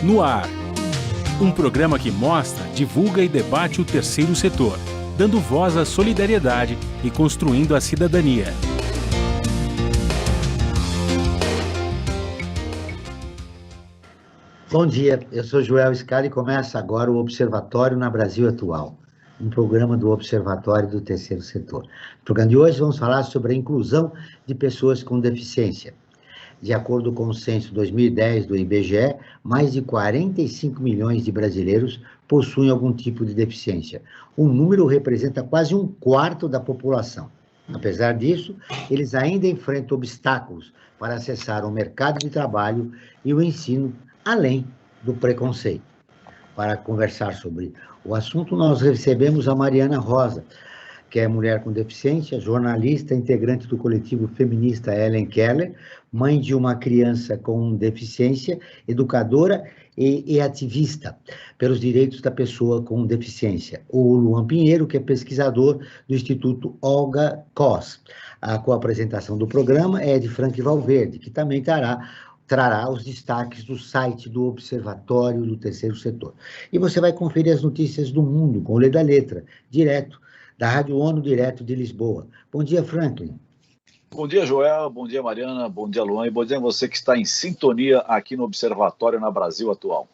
No Ar. Um programa que mostra, divulga e debate o terceiro setor, dando voz à solidariedade e construindo a cidadania. Bom dia, eu sou Joel Scala e começa agora o Observatório na Brasil Atual, um programa do Observatório do Terceiro Setor. No programa de hoje vamos falar sobre a inclusão de pessoas com deficiência. De acordo com o censo 2010 do IBGE, mais de 45 milhões de brasileiros possuem algum tipo de deficiência. O número representa quase um quarto da população. Apesar disso, eles ainda enfrentam obstáculos para acessar o mercado de trabalho e o ensino, além do preconceito. Para conversar sobre o assunto, nós recebemos a Mariana Rosa, que é mulher com deficiência, jornalista, integrante do coletivo feminista Ellen Keller, mãe de uma criança com deficiência, educadora e ativista pelos direitos da pessoa com deficiência. O Luan Pinheiro, que é pesquisador do Instituto Olga Cos. A coapresentação do programa é de Frank Valverde, que também trará os destaques do site do Observatório do Terceiro Setor. E você vai conferir as notícias do mundo com o Lê da Letra, direto da Rádio ONU, direto de Lisboa. Bom dia, Franklin. Bom dia, Joel. Bom dia, Mariana. Bom dia, Luan. E bom dia a você que está em sintonia aqui no Observatório na Brasil Atual.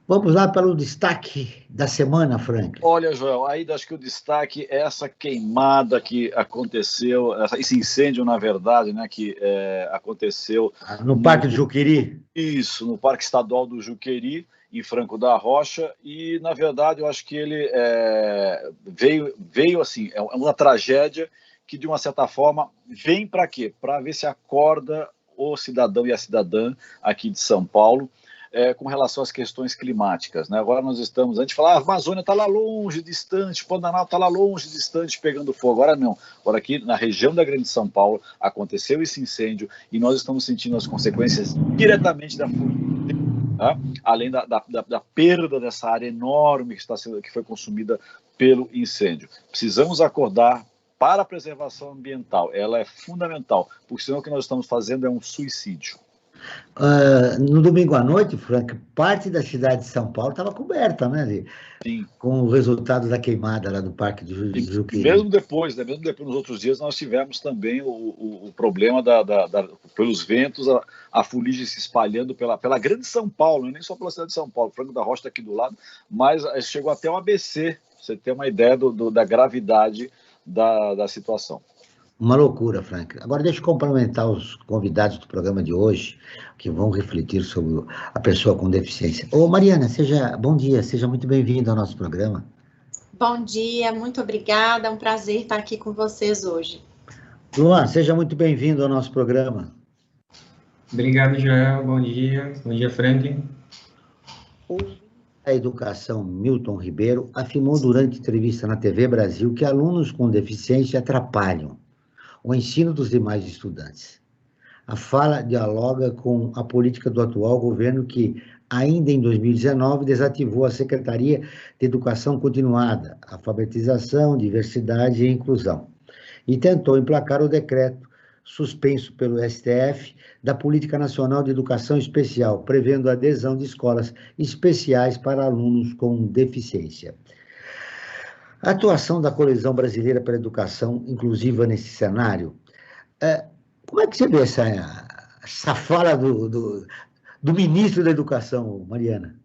Vamos lá para o destaque da semana, Franklin. Olha, Joel, aí acho que o destaque é essa queimada que aconteceu, esse incêndio, na verdade, né, que aconteceu... No Parque do Juqueri? Isso, no Parque Estadual do Juqueri, em Franco da Rocha, e, na verdade, eu acho que ele veio assim, é uma tragédia que, de uma certa forma, vem para quê? Para ver se acorda o cidadão e a cidadã aqui de São Paulo, com relação às questões climáticas, né? Agora nós estamos, a gente fala, a Amazônia está lá longe, distante, o Pantanal está lá longe, distante, pegando fogo. Agora não, agora aqui na região da Grande São Paulo aconteceu esse incêndio e nós estamos sentindo as consequências diretamente da fuga, tá? Além da perda dessa área enorme que foi consumida pelo incêndio. Precisamos acordar para a preservação ambiental, ela é fundamental, porque senão o que nós estamos fazendo é um suicídio. No domingo à noite, Frank, parte da cidade de São Paulo estava coberta, né? Sim. Com o resultado da queimada lá do Parque do Juqueri. Mesmo depois, né? Mesmo depois, nos outros dias, nós tivemos também o problema pelos ventos, a fuligem se espalhando pela grande São Paulo, nem só pela cidade de São Paulo. Franco da Rocha está aqui do lado, mas chegou até o ABC, você ter uma ideia da gravidade da situação. Uma loucura, Frank. Agora deixa eu cumprimentar os convidados do programa de hoje, que vão refletir sobre a pessoa com deficiência. Ô, Mariana, bom dia, seja muito bem-vinda ao nosso programa. Bom dia, muito obrigada, é um prazer estar aqui com vocês hoje. Luan, seja muito bem-vindo ao nosso programa. Obrigado, Joel, bom dia, Frank. O da Educação, Milton Ribeiro, afirmou durante entrevista na TV Brasil que alunos com deficiência atrapalham o ensino dos demais estudantes. A fala dialoga com a política do atual governo que, ainda em 2019, desativou a Secretaria de Educação Continuada, Alfabetização, Diversidade e Inclusão, e tentou emplacar o decreto suspenso pelo STF da Política Nacional de Educação Especial, prevendo a adesão de escolas especiais para alunos com deficiência. A atuação da Coalizão Brasileira pela Educação Inclusiva nesse cenário, como é que você vê essa fala do ministro da Educação, Mariana?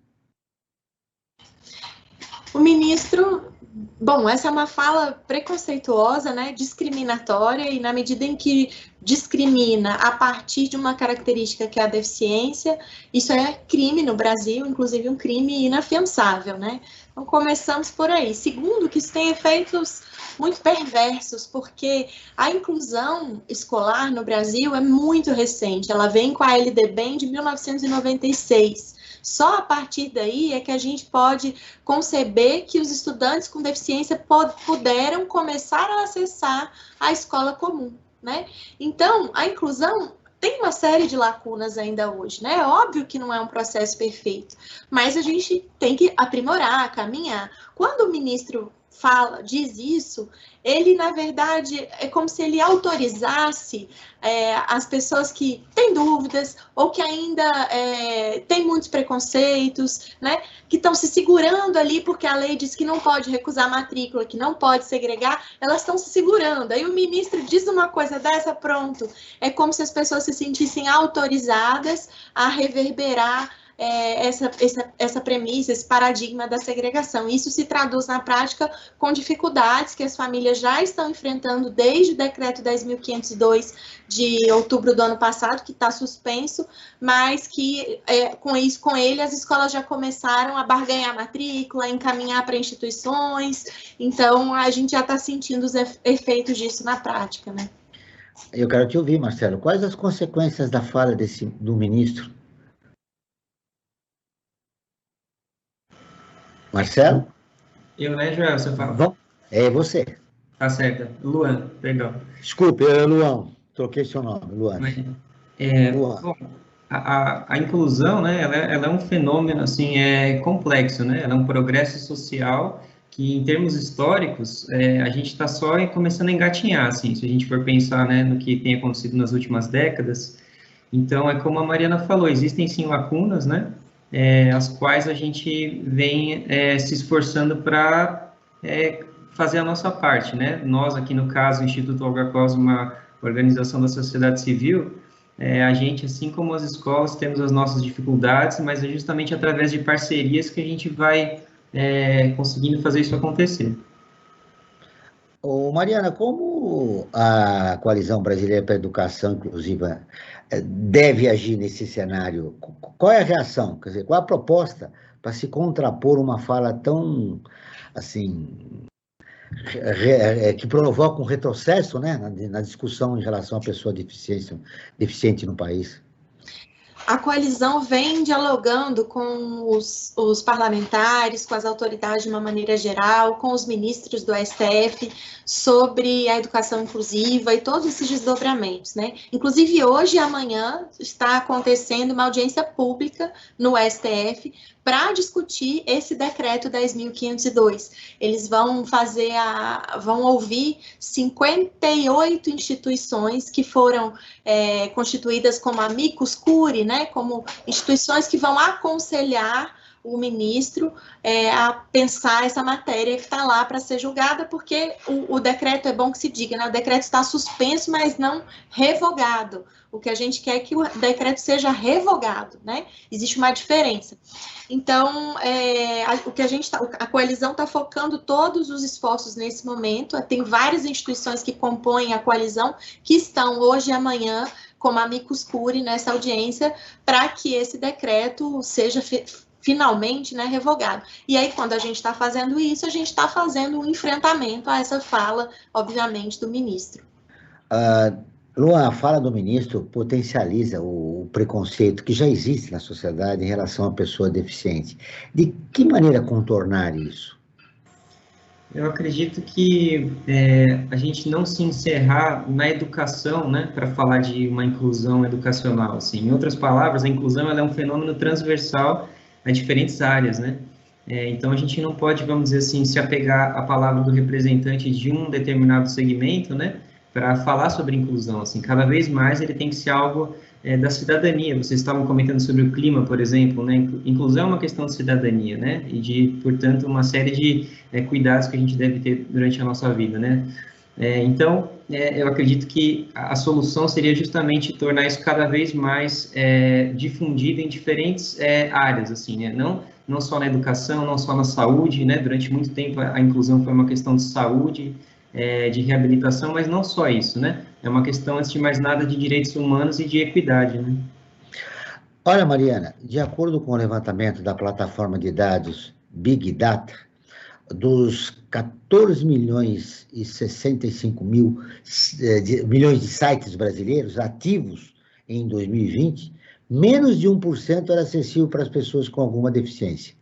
O ministro, bom, essa é uma fala preconceituosa, né, discriminatória, e na medida em que discrimina a partir de uma característica que é a deficiência, isso é crime no Brasil, inclusive um crime inafiançável, né? Então, começamos por aí. Segundo, que isso tem efeitos muito perversos, porque a inclusão escolar no Brasil é muito recente, ela vem com a LDB de 1996. Só a partir daí é que a gente pode conceber que os estudantes com deficiência puderam começar a acessar a escola comum, né? Então, a inclusão tem uma série de lacunas ainda hoje, né? É óbvio que não é um processo perfeito, mas a gente tem que aprimorar, caminhar. Quando o ministro diz isso, ele, na verdade, é como se ele autorizasse as pessoas que têm dúvidas ou que ainda têm muitos preconceitos, né, que estão se segurando ali porque a lei diz que não pode recusar matrícula, que não pode segregar, elas estão se segurando. Aí o ministro diz uma coisa dessa, pronto, é como se as pessoas se sentissem autorizadas a reverberar essa premissa, esse paradigma da segregação. Isso se traduz na prática com dificuldades que as famílias já estão enfrentando desde o decreto 10.502 de outubro do ano passado, que está suspenso, mas que com ele as escolas já começaram a barganhar a matrícula, a encaminhar para instituições, então a gente já está sentindo os efeitos disso na prática, né? Eu quero te ouvir, Marcelo. Quais as consequências da fala do ministro? Marcelo? Eu, né, Joel, você fala? Bom, é você. Tá certo. Luan, perdão. Desculpe, Luan. Troquei seu nome, Luan. Luan. Bom, a inclusão, né, ela é um fenômeno, assim, complexo, né? Ela é um progresso social que, em termos históricos, a gente está só começando a engatinhar, assim, se a gente for pensar, né, no que tem acontecido nas últimas décadas. Então, é como a Mariana falou, existem, sim, lacunas, né? As quais a gente vem se esforçando para fazer a nossa parte, né? Nós, aqui no caso, o Instituto Olga Cos, uma organização da sociedade civil, a gente, assim como as escolas, temos as nossas dificuldades, mas é justamente através de parcerias que a gente vai conseguindo fazer isso acontecer. Mariana, como a Coalizão Brasileira para a Educação Inclusiva deve agir nesse cenário? Qual é a reação? Quer dizer, qual é a proposta para se contrapor uma fala tão, assim, que provoca um retrocesso, né, na discussão em relação à pessoa deficiente no país? A coalizão vem dialogando com os parlamentares, com as autoridades de uma maneira geral, com os ministros do STF, sobre a educação inclusiva e todos esses desdobramentos, né? Inclusive, hoje e amanhã está acontecendo uma audiência pública no STF para discutir esse decreto 10.502. Eles vão vão ouvir 58 instituições que foram constituídas como amicus curiae, né, como instituições que vão aconselhar o ministro a pensar essa matéria que está lá para ser julgada, porque o decreto, é bom que se diga, né, o decreto está suspenso, mas não revogado. O que a gente quer é que o decreto seja revogado, né? Existe uma diferença. Então, a coalizão está focando todos os esforços nesse momento. Tem várias instituições que compõem a coalizão que estão hoje e amanhã como amicus curiae nessa audiência para que esse decreto seja finalmente, né, revogado. E aí, quando a gente está fazendo isso, a gente está fazendo um enfrentamento a essa fala, obviamente, do ministro. Luan, a fala do ministro potencializa o preconceito que já existe na sociedade em relação à pessoa deficiente. De que maneira contornar isso? Eu acredito que a gente não se encerrar na educação, né, para falar de uma inclusão educacional. Assim. Em outras palavras, a inclusão ela é um fenômeno transversal a diferentes áreas, né? Então, a gente não pode, vamos dizer assim, se apegar à palavra do representante de um determinado segmento, né, para falar sobre inclusão, assim, cada vez mais ele tem que ser algo da cidadania. Vocês estavam comentando sobre o clima, por exemplo, né? Inclusão é uma questão de cidadania, né? E de, portanto, uma série de cuidados que a gente deve ter durante a nossa vida, né? Então, eu acredito que a solução seria justamente tornar isso cada vez mais difundido em diferentes áreas, assim, né? Não só na educação, não só na saúde, né? Durante muito tempo a inclusão foi uma questão de saúde, de reabilitação, mas não só isso, né? É uma questão, antes de mais nada, de direitos humanos e de equidade, né? Olha, Mariana, de acordo com o levantamento da plataforma de dados Big Data, dos 14 milhões e 65 milhões de sites brasileiros ativos em 2020, menos de 1% era acessível para as pessoas com alguma deficiência.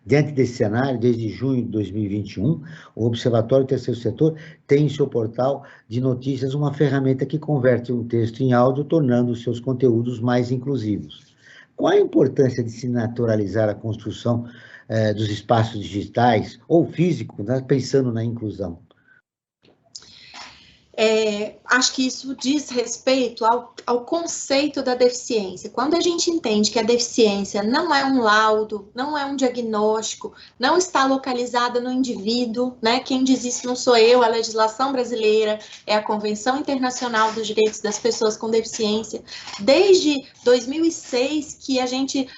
Diante desse cenário, desde junho de 2021, o Observatório do Terceiro Setor tem em seu portal de notícias uma ferramenta que converte um texto em áudio, tornando os seus conteúdos mais inclusivos. Qual a importância de se naturalizar a construção dos espaços digitais ou físicos, né, pensando na inclusão? Acho que isso diz respeito ao conceito da deficiência. Quando a gente entende que a deficiência não é um laudo, não é um diagnóstico, não está localizada no indivíduo, né? Quem diz isso não sou eu, a legislação brasileira, é a Convenção Internacional dos Direitos das Pessoas com Deficiência. Desde 2006 que a gente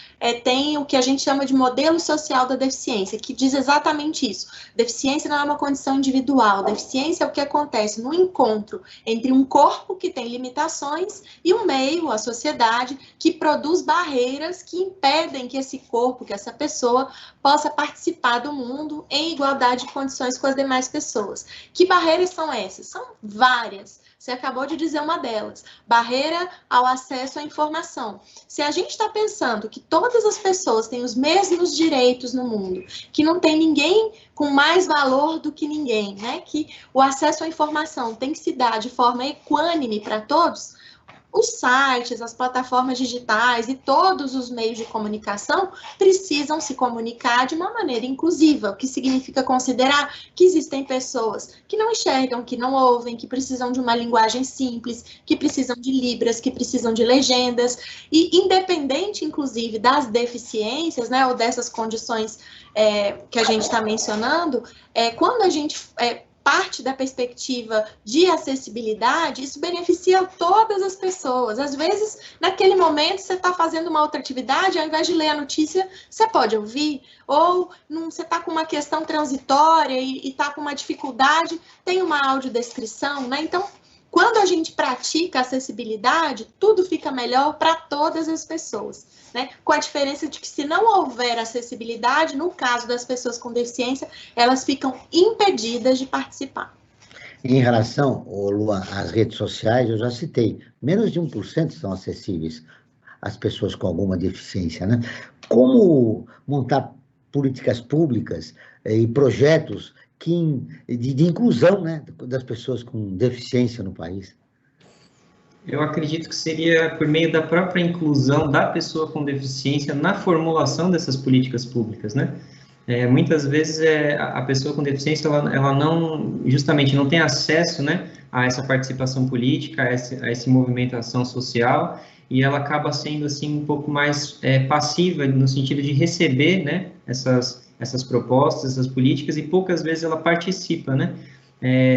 tem o que a gente chama de modelo social da deficiência, que diz exatamente isso. Deficiência não é uma condição individual, deficiência é o que acontece no encontro entre um corpo que tem limitações e um meio, a sociedade, que produz barreiras que impedem que esse corpo, que essa pessoa, possa participar do mundo em igualdade de condições com as demais pessoas. Que barreiras são essas? São várias. Você acabou de dizer uma delas, barreira ao acesso à informação. Se a gente está pensando que todas as pessoas têm os mesmos direitos no mundo, que não tem ninguém com mais valor do que ninguém, né? Que o acesso à informação tem que se dar de forma equânime para todos, os sites, as plataformas digitais e todos os meios de comunicação precisam se comunicar de uma maneira inclusiva, o que significa considerar que existem pessoas que não enxergam, que não ouvem, que precisam de uma linguagem simples, que precisam de libras, que precisam de legendas, e independente, inclusive, das deficiências, né, ou dessas condições que a gente está mencionando, quando a gente parte da perspectiva de acessibilidade, isso beneficia todas as pessoas. Às vezes, naquele momento, você está fazendo uma outra atividade, ao invés de ler a notícia, você pode ouvir, ou você está com uma questão transitória e está com uma dificuldade, tem uma audiodescrição, né? Então, quando a gente pratica acessibilidade, tudo fica melhor para todas as pessoas, né? Com a diferença de que se não houver acessibilidade, no caso das pessoas com deficiência, elas ficam impedidas de participar. Em relação, Luan, às redes sociais, eu já citei, menos de 1% são acessíveis às pessoas com alguma deficiência, né? Como montar políticas públicas e projetos de inclusão, né, das pessoas com deficiência no país? Eu acredito que seria por meio da própria inclusão da pessoa com deficiência na formulação dessas políticas públicas, né? Muitas vezes a pessoa com deficiência, ela não, justamente, não tem acesso, né, a essa participação política, a essa movimentação social, e ela acaba sendo, assim, um pouco mais passiva, no sentido de receber, né, essas propostas, essas políticas, e poucas vezes ela participa, né?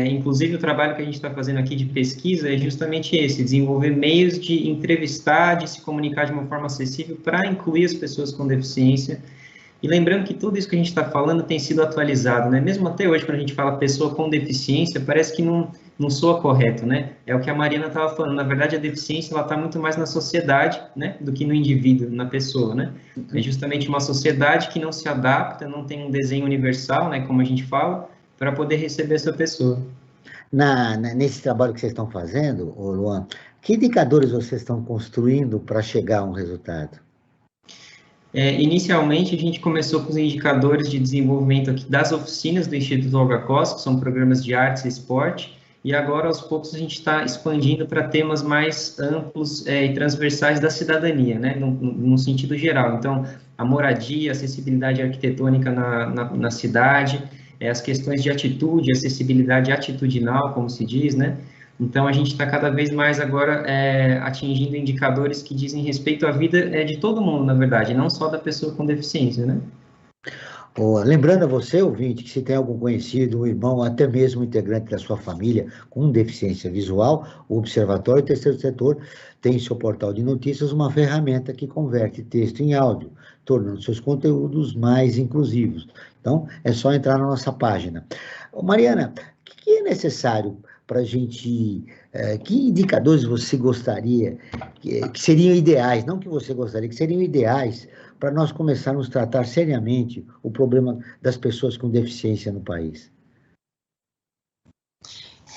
Inclusive, o trabalho que a gente está fazendo aqui de pesquisa é justamente esse, desenvolver meios de entrevistar, de se comunicar de uma forma acessível para incluir as pessoas com deficiência. E lembrando que tudo isso que a gente está falando tem sido atualizado, né? Mesmo até hoje, quando a gente fala pessoa com deficiência, parece que não soa correto, né? É o que a Mariana estava falando, na verdade a deficiência ela está muito mais na sociedade, né, do que no indivíduo, na pessoa, né? É justamente uma sociedade que não se adapta, não tem um desenho universal, né, como a gente fala, para poder receber essa pessoa. Nesse trabalho que vocês estão fazendo, Luan, que indicadores vocês estão construindo para chegar a um resultado? Inicialmente, a gente começou com os indicadores de desenvolvimento aqui das oficinas do Instituto Olga Costa, que são programas de artes e esporte, e agora, aos poucos, a gente está expandindo para temas mais amplos e transversais da cidadania, né, no sentido geral. Então, a moradia, acessibilidade arquitetônica na cidade, as questões de atitude, acessibilidade atitudinal, como se diz, né? Então, a gente está cada vez mais agora atingindo indicadores que dizem respeito à vida de todo mundo, na verdade, não só da pessoa com deficiência, né? Lembrando a você, ouvinte, que se tem algum conhecido, um irmão, até mesmo um integrante da sua família com deficiência visual, o Observatório Terceiro Setor tem em seu portal de notícias uma ferramenta que converte texto em áudio, tornando seus conteúdos mais inclusivos. Então, é só entrar na nossa página. Mariana, o que é necessário para a gente... que indicadores você gostaria, que seriam ideais, não que você gostaria, que seriam ideais para nós começarmos a tratar seriamente o problema das pessoas com deficiência no país?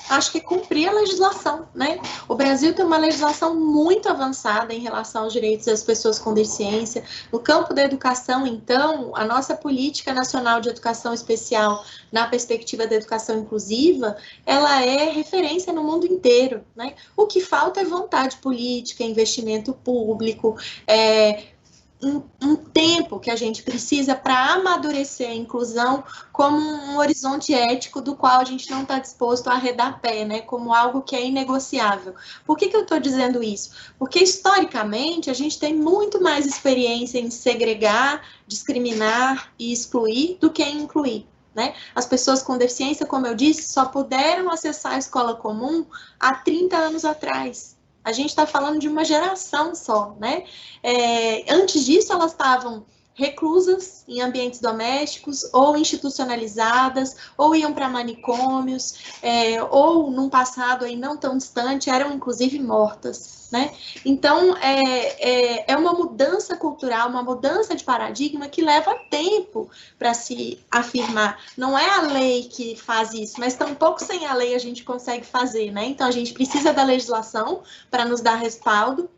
Acho que cumprir a legislação, né? O Brasil tem uma legislação muito avançada em relação aos direitos das pessoas com deficiência. No campo da educação, então, a nossa Política Nacional de Educação Especial, na perspectiva da educação inclusiva, ela é referência no mundo inteiro, né? O que falta é vontade política, investimento público, um tempo que a gente precisa para amadurecer a inclusão como um horizonte ético do qual a gente não está disposto a arredar pé, né, como algo que é inegociável. Por que eu estou dizendo isso? Porque, historicamente, a gente tem muito mais experiência em segregar, discriminar e excluir do que em incluir. Né? As pessoas com deficiência, como eu disse, só puderam acessar a escola comum há 30 anos atrás. A gente está falando de uma geração só, né? Antes disso, elas estavam reclusas em ambientes domésticos, ou institucionalizadas, ou iam para manicômios, ou num passado aí não tão distante, eram inclusive mortas, né? Então, é uma mudança cultural, uma mudança de paradigma que leva tempo para se afirmar. Não é a lei que faz isso, mas tampouco sem a lei a gente consegue fazer, né? Então, a gente precisa da legislação para nos dar respaldo,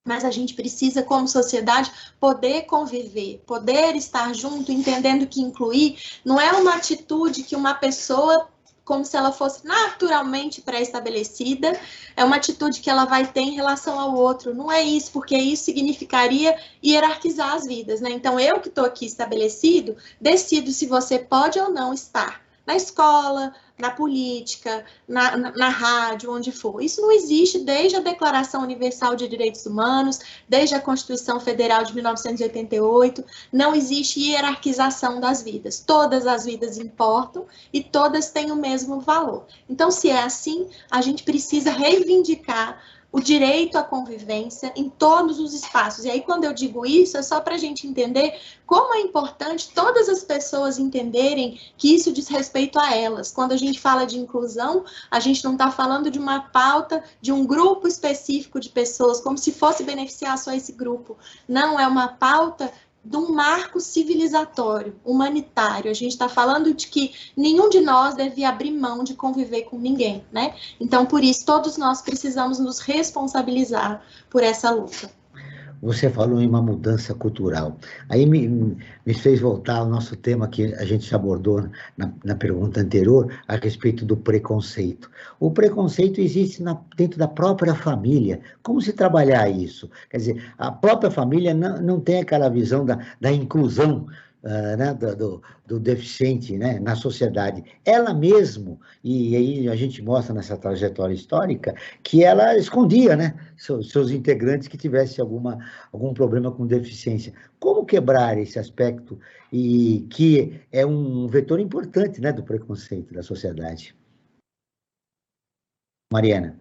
mas a gente precisa, como sociedade, poder conviver, poder estar junto, entendendo que incluir não é uma atitude que uma pessoa, como se ela fosse naturalmente pré-estabelecida, é uma atitude que ela vai ter em relação ao outro. Não é isso, porque isso significaria hierarquizar as vidas, né? Então, eu que estou aqui estabelecido, decido se você pode ou não estar na escola, na política, na rádio, onde for. Isso não existe desde a Declaração Universal de Direitos Humanos, desde a Constituição Federal de 1988, não existe hierarquização das vidas. Todas as vidas importam e todas têm o mesmo valor. Então, se é assim, a gente precisa reivindicar o direito à convivência em todos os espaços. E aí, quando eu digo isso, é só para a gente entender como é importante todas as pessoas entenderem que isso diz respeito a elas. Quando a gente fala de inclusão, a gente não está falando de uma pauta de um grupo específico de pessoas, como se fosse beneficiar só esse grupo. Não, é uma pauta de um marco civilizatório, humanitário. A gente está falando de que nenhum de nós deve abrir mão de conviver com ninguém, né? Então, por isso, todos nós precisamos nos responsabilizar por essa luta. Você falou em uma mudança cultural. Aí me fez voltar ao nosso tema que a gente já abordou na pergunta anterior, a respeito do preconceito. O preconceito existe dentro da própria família. Como se trabalhar isso? Quer dizer, a própria família não tem aquela visão da inclusão, né, do deficiente, né, na sociedade. Ela mesmo, e aí a gente mostra nessa trajetória histórica, que ela escondia, né, seus integrantes que tivessem algum problema com deficiência. Como quebrar esse aspecto, e que é um vetor importante, né, do preconceito da sociedade? Mariana.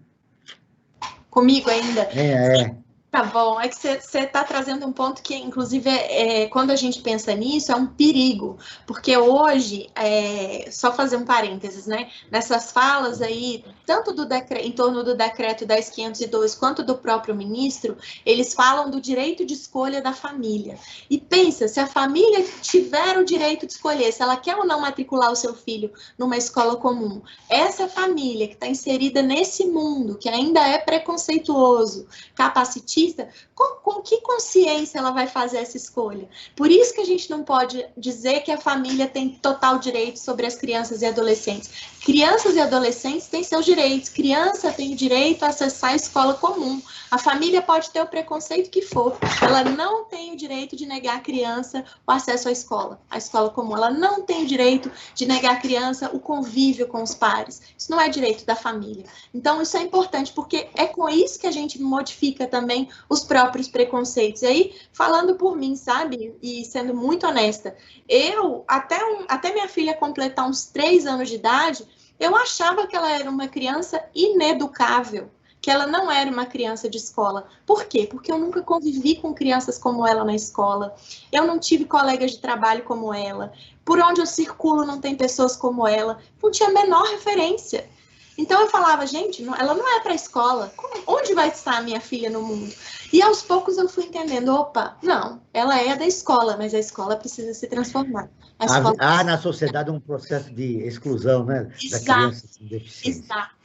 Comigo ainda? É. Tá bom, é que você está trazendo um ponto que, inclusive, quando a gente pensa nisso, é um perigo, porque hoje, só fazer um parênteses, né, nessas falas aí, tanto em torno do decreto 10.502, quanto do próprio ministro, eles falam do direito de escolha da família. E pensa, se a família tiver o direito de escolher, se ela quer ou não matricular o seu filho numa escola comum, essa família que está inserida nesse mundo, que ainda é preconceituoso, capacitista, com que consciência ela vai fazer essa escolha? Por isso que a gente não pode dizer que a família tem total direito sobre as crianças e adolescentes. Crianças e adolescentes têm seus direitos. Criança tem o direito a acessar a escola comum. A família pode ter o preconceito que for. Ela não tem o direito de negar à criança o acesso à escola comum. Ela não tem o direito de negar à criança o convívio com os pares. Isso não é direito da família. Então, isso é importante, porque é com isso que a gente modifica também os próprios preconceitos. E aí, falando por mim, sabe? E sendo muito honesta, eu, até minha filha completar uns 3 anos de idade, eu achava que ela era uma criança ineducável, que ela não era uma criança de escola. Por quê? Porque eu nunca convivi com crianças como ela na escola, eu não tive colegas de trabalho como ela, por onde eu circulo não tem pessoas como ela, não tinha a menor referência. Então eu falava, gente, ela não é para a escola, onde vai estar a minha filha no mundo? E aos poucos eu fui entendendo, opa, não, ela é da escola, mas a escola precisa se transformar. Há na sociedade um processo de exclusão, né, da criança com deficiência. Exato.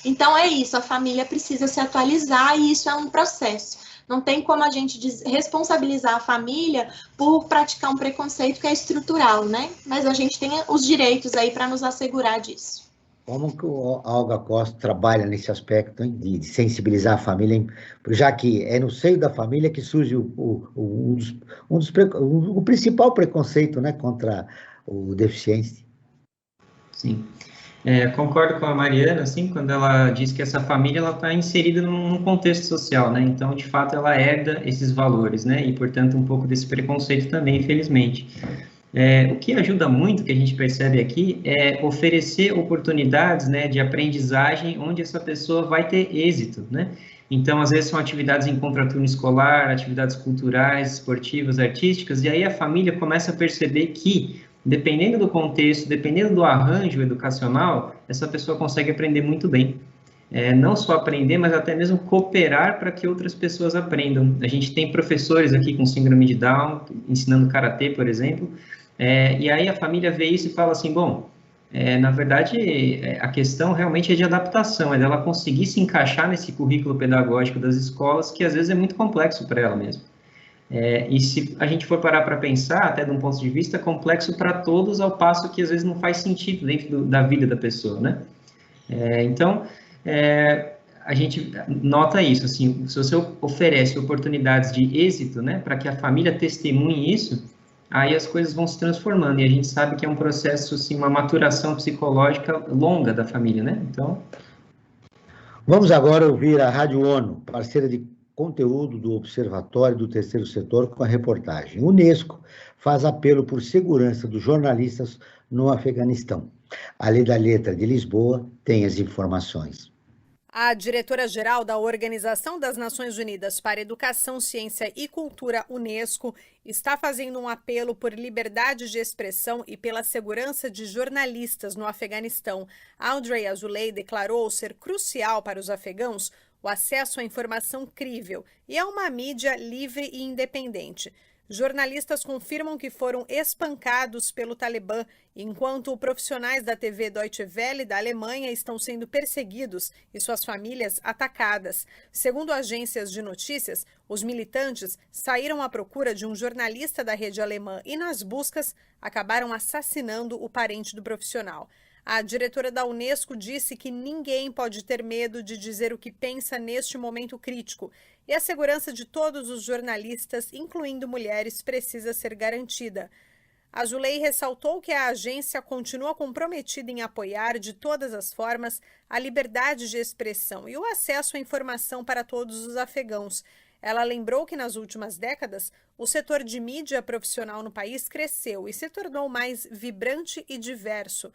Então é isso, a família precisa se atualizar e isso é um processo. Não tem como a gente responsabilizar a família por praticar um preconceito que é estrutural, né? Mas a gente tem os direitos aí para nos assegurar disso. Como que a Olga Costa trabalha nesse aspecto, hein, de sensibilizar a família, hein, já que é no seio da família que surge o principal preconceito, né, contra o deficiente. Sim. Concordo com a Mariana, assim, quando ela diz que essa família ela está inserida num contexto social, né? Então, de fato, ela herda esses valores, né? E, portanto, um pouco desse preconceito também, infelizmente. O que ajuda muito, que a gente percebe aqui, é oferecer oportunidades, né, de aprendizagem onde essa pessoa vai ter êxito, né? Então, às vezes, são atividades em contraturno escolar, atividades culturais, esportivas, artísticas, e aí a família começa a perceber que, dependendo do contexto, dependendo do arranjo educacional, essa pessoa consegue aprender muito bem. Não só aprender, mas até mesmo cooperar para que outras pessoas aprendam. A gente tem professores aqui com síndrome de Down, ensinando karatê, por exemplo, e aí a família vê isso e fala assim, bom, na verdade, a questão realmente é de adaptação, é dela conseguir se encaixar nesse currículo pedagógico das escolas, que às vezes é muito complexo para ela mesmo. E se a gente for parar para pensar, até de um ponto de vista, complexo para todos, ao passo que às vezes não faz sentido dentro da vida da pessoa, né? Então, a gente nota isso, assim, se você oferece oportunidades de êxito, né, para que a família testemunhe isso, aí as coisas vão se transformando, e a gente sabe que é um processo, assim, uma maturação psicológica longa da família, né? Então... Vamos agora ouvir a Rádio ONU, parceira de conteúdo do Observatório do Terceiro Setor, com a reportagem. Unesco faz apelo por segurança dos jornalistas no Afeganistão. A Lei da Letra de Lisboa tem as informações. A diretora-geral da Organização das Nações Unidas para Educação, Ciência e Cultura, Unesco, está fazendo um apelo por liberdade de expressão e pela segurança de jornalistas no Afeganistão. Audrey Azoulay declarou ser crucial para os afegãos o acesso à informação crível e a uma mídia livre e independente. Jornalistas confirmam que foram espancados pelo Talibã, enquanto profissionais da TV Deutsche Welle da Alemanha estão sendo perseguidos e suas famílias atacadas. Segundo agências de notícias, os militantes saíram à procura de um jornalista da rede alemã e, nas buscas, acabaram assassinando o parente do profissional. A diretora da Unesco disse que ninguém pode ter medo de dizer o que pensa neste momento crítico e a segurança de todos os jornalistas, incluindo mulheres, precisa ser garantida. Azoulay ressaltou que a agência continua comprometida em apoiar de todas as formas a liberdade de expressão e o acesso à informação para todos os afegãos. Ela lembrou que nas últimas décadas o setor de mídia profissional no país cresceu e se tornou mais vibrante e diverso.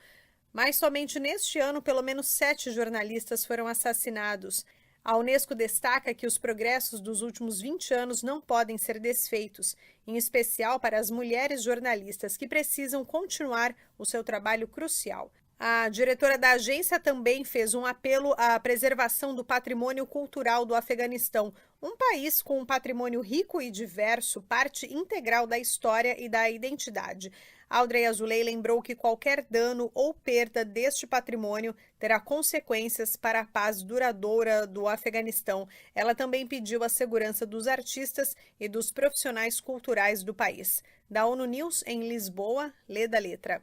Mas somente neste ano, pelo menos 7 jornalistas foram assassinados. A Unesco destaca que os progressos dos últimos 20 anos não podem ser desfeitos, em especial para as mulheres jornalistas que precisam continuar o seu trabalho crucial. A diretora da agência também fez um apelo à preservação do patrimônio cultural do Afeganistão, um país com um patrimônio rico e diverso, parte integral da história e da identidade. Audrey Azoulay lembrou que qualquer dano ou perda deste patrimônio terá consequências para a paz duradoura do Afeganistão. Ela também pediu a segurança dos artistas e dos profissionais culturais do país. Da ONU News, em Lisboa, Lê da Letra.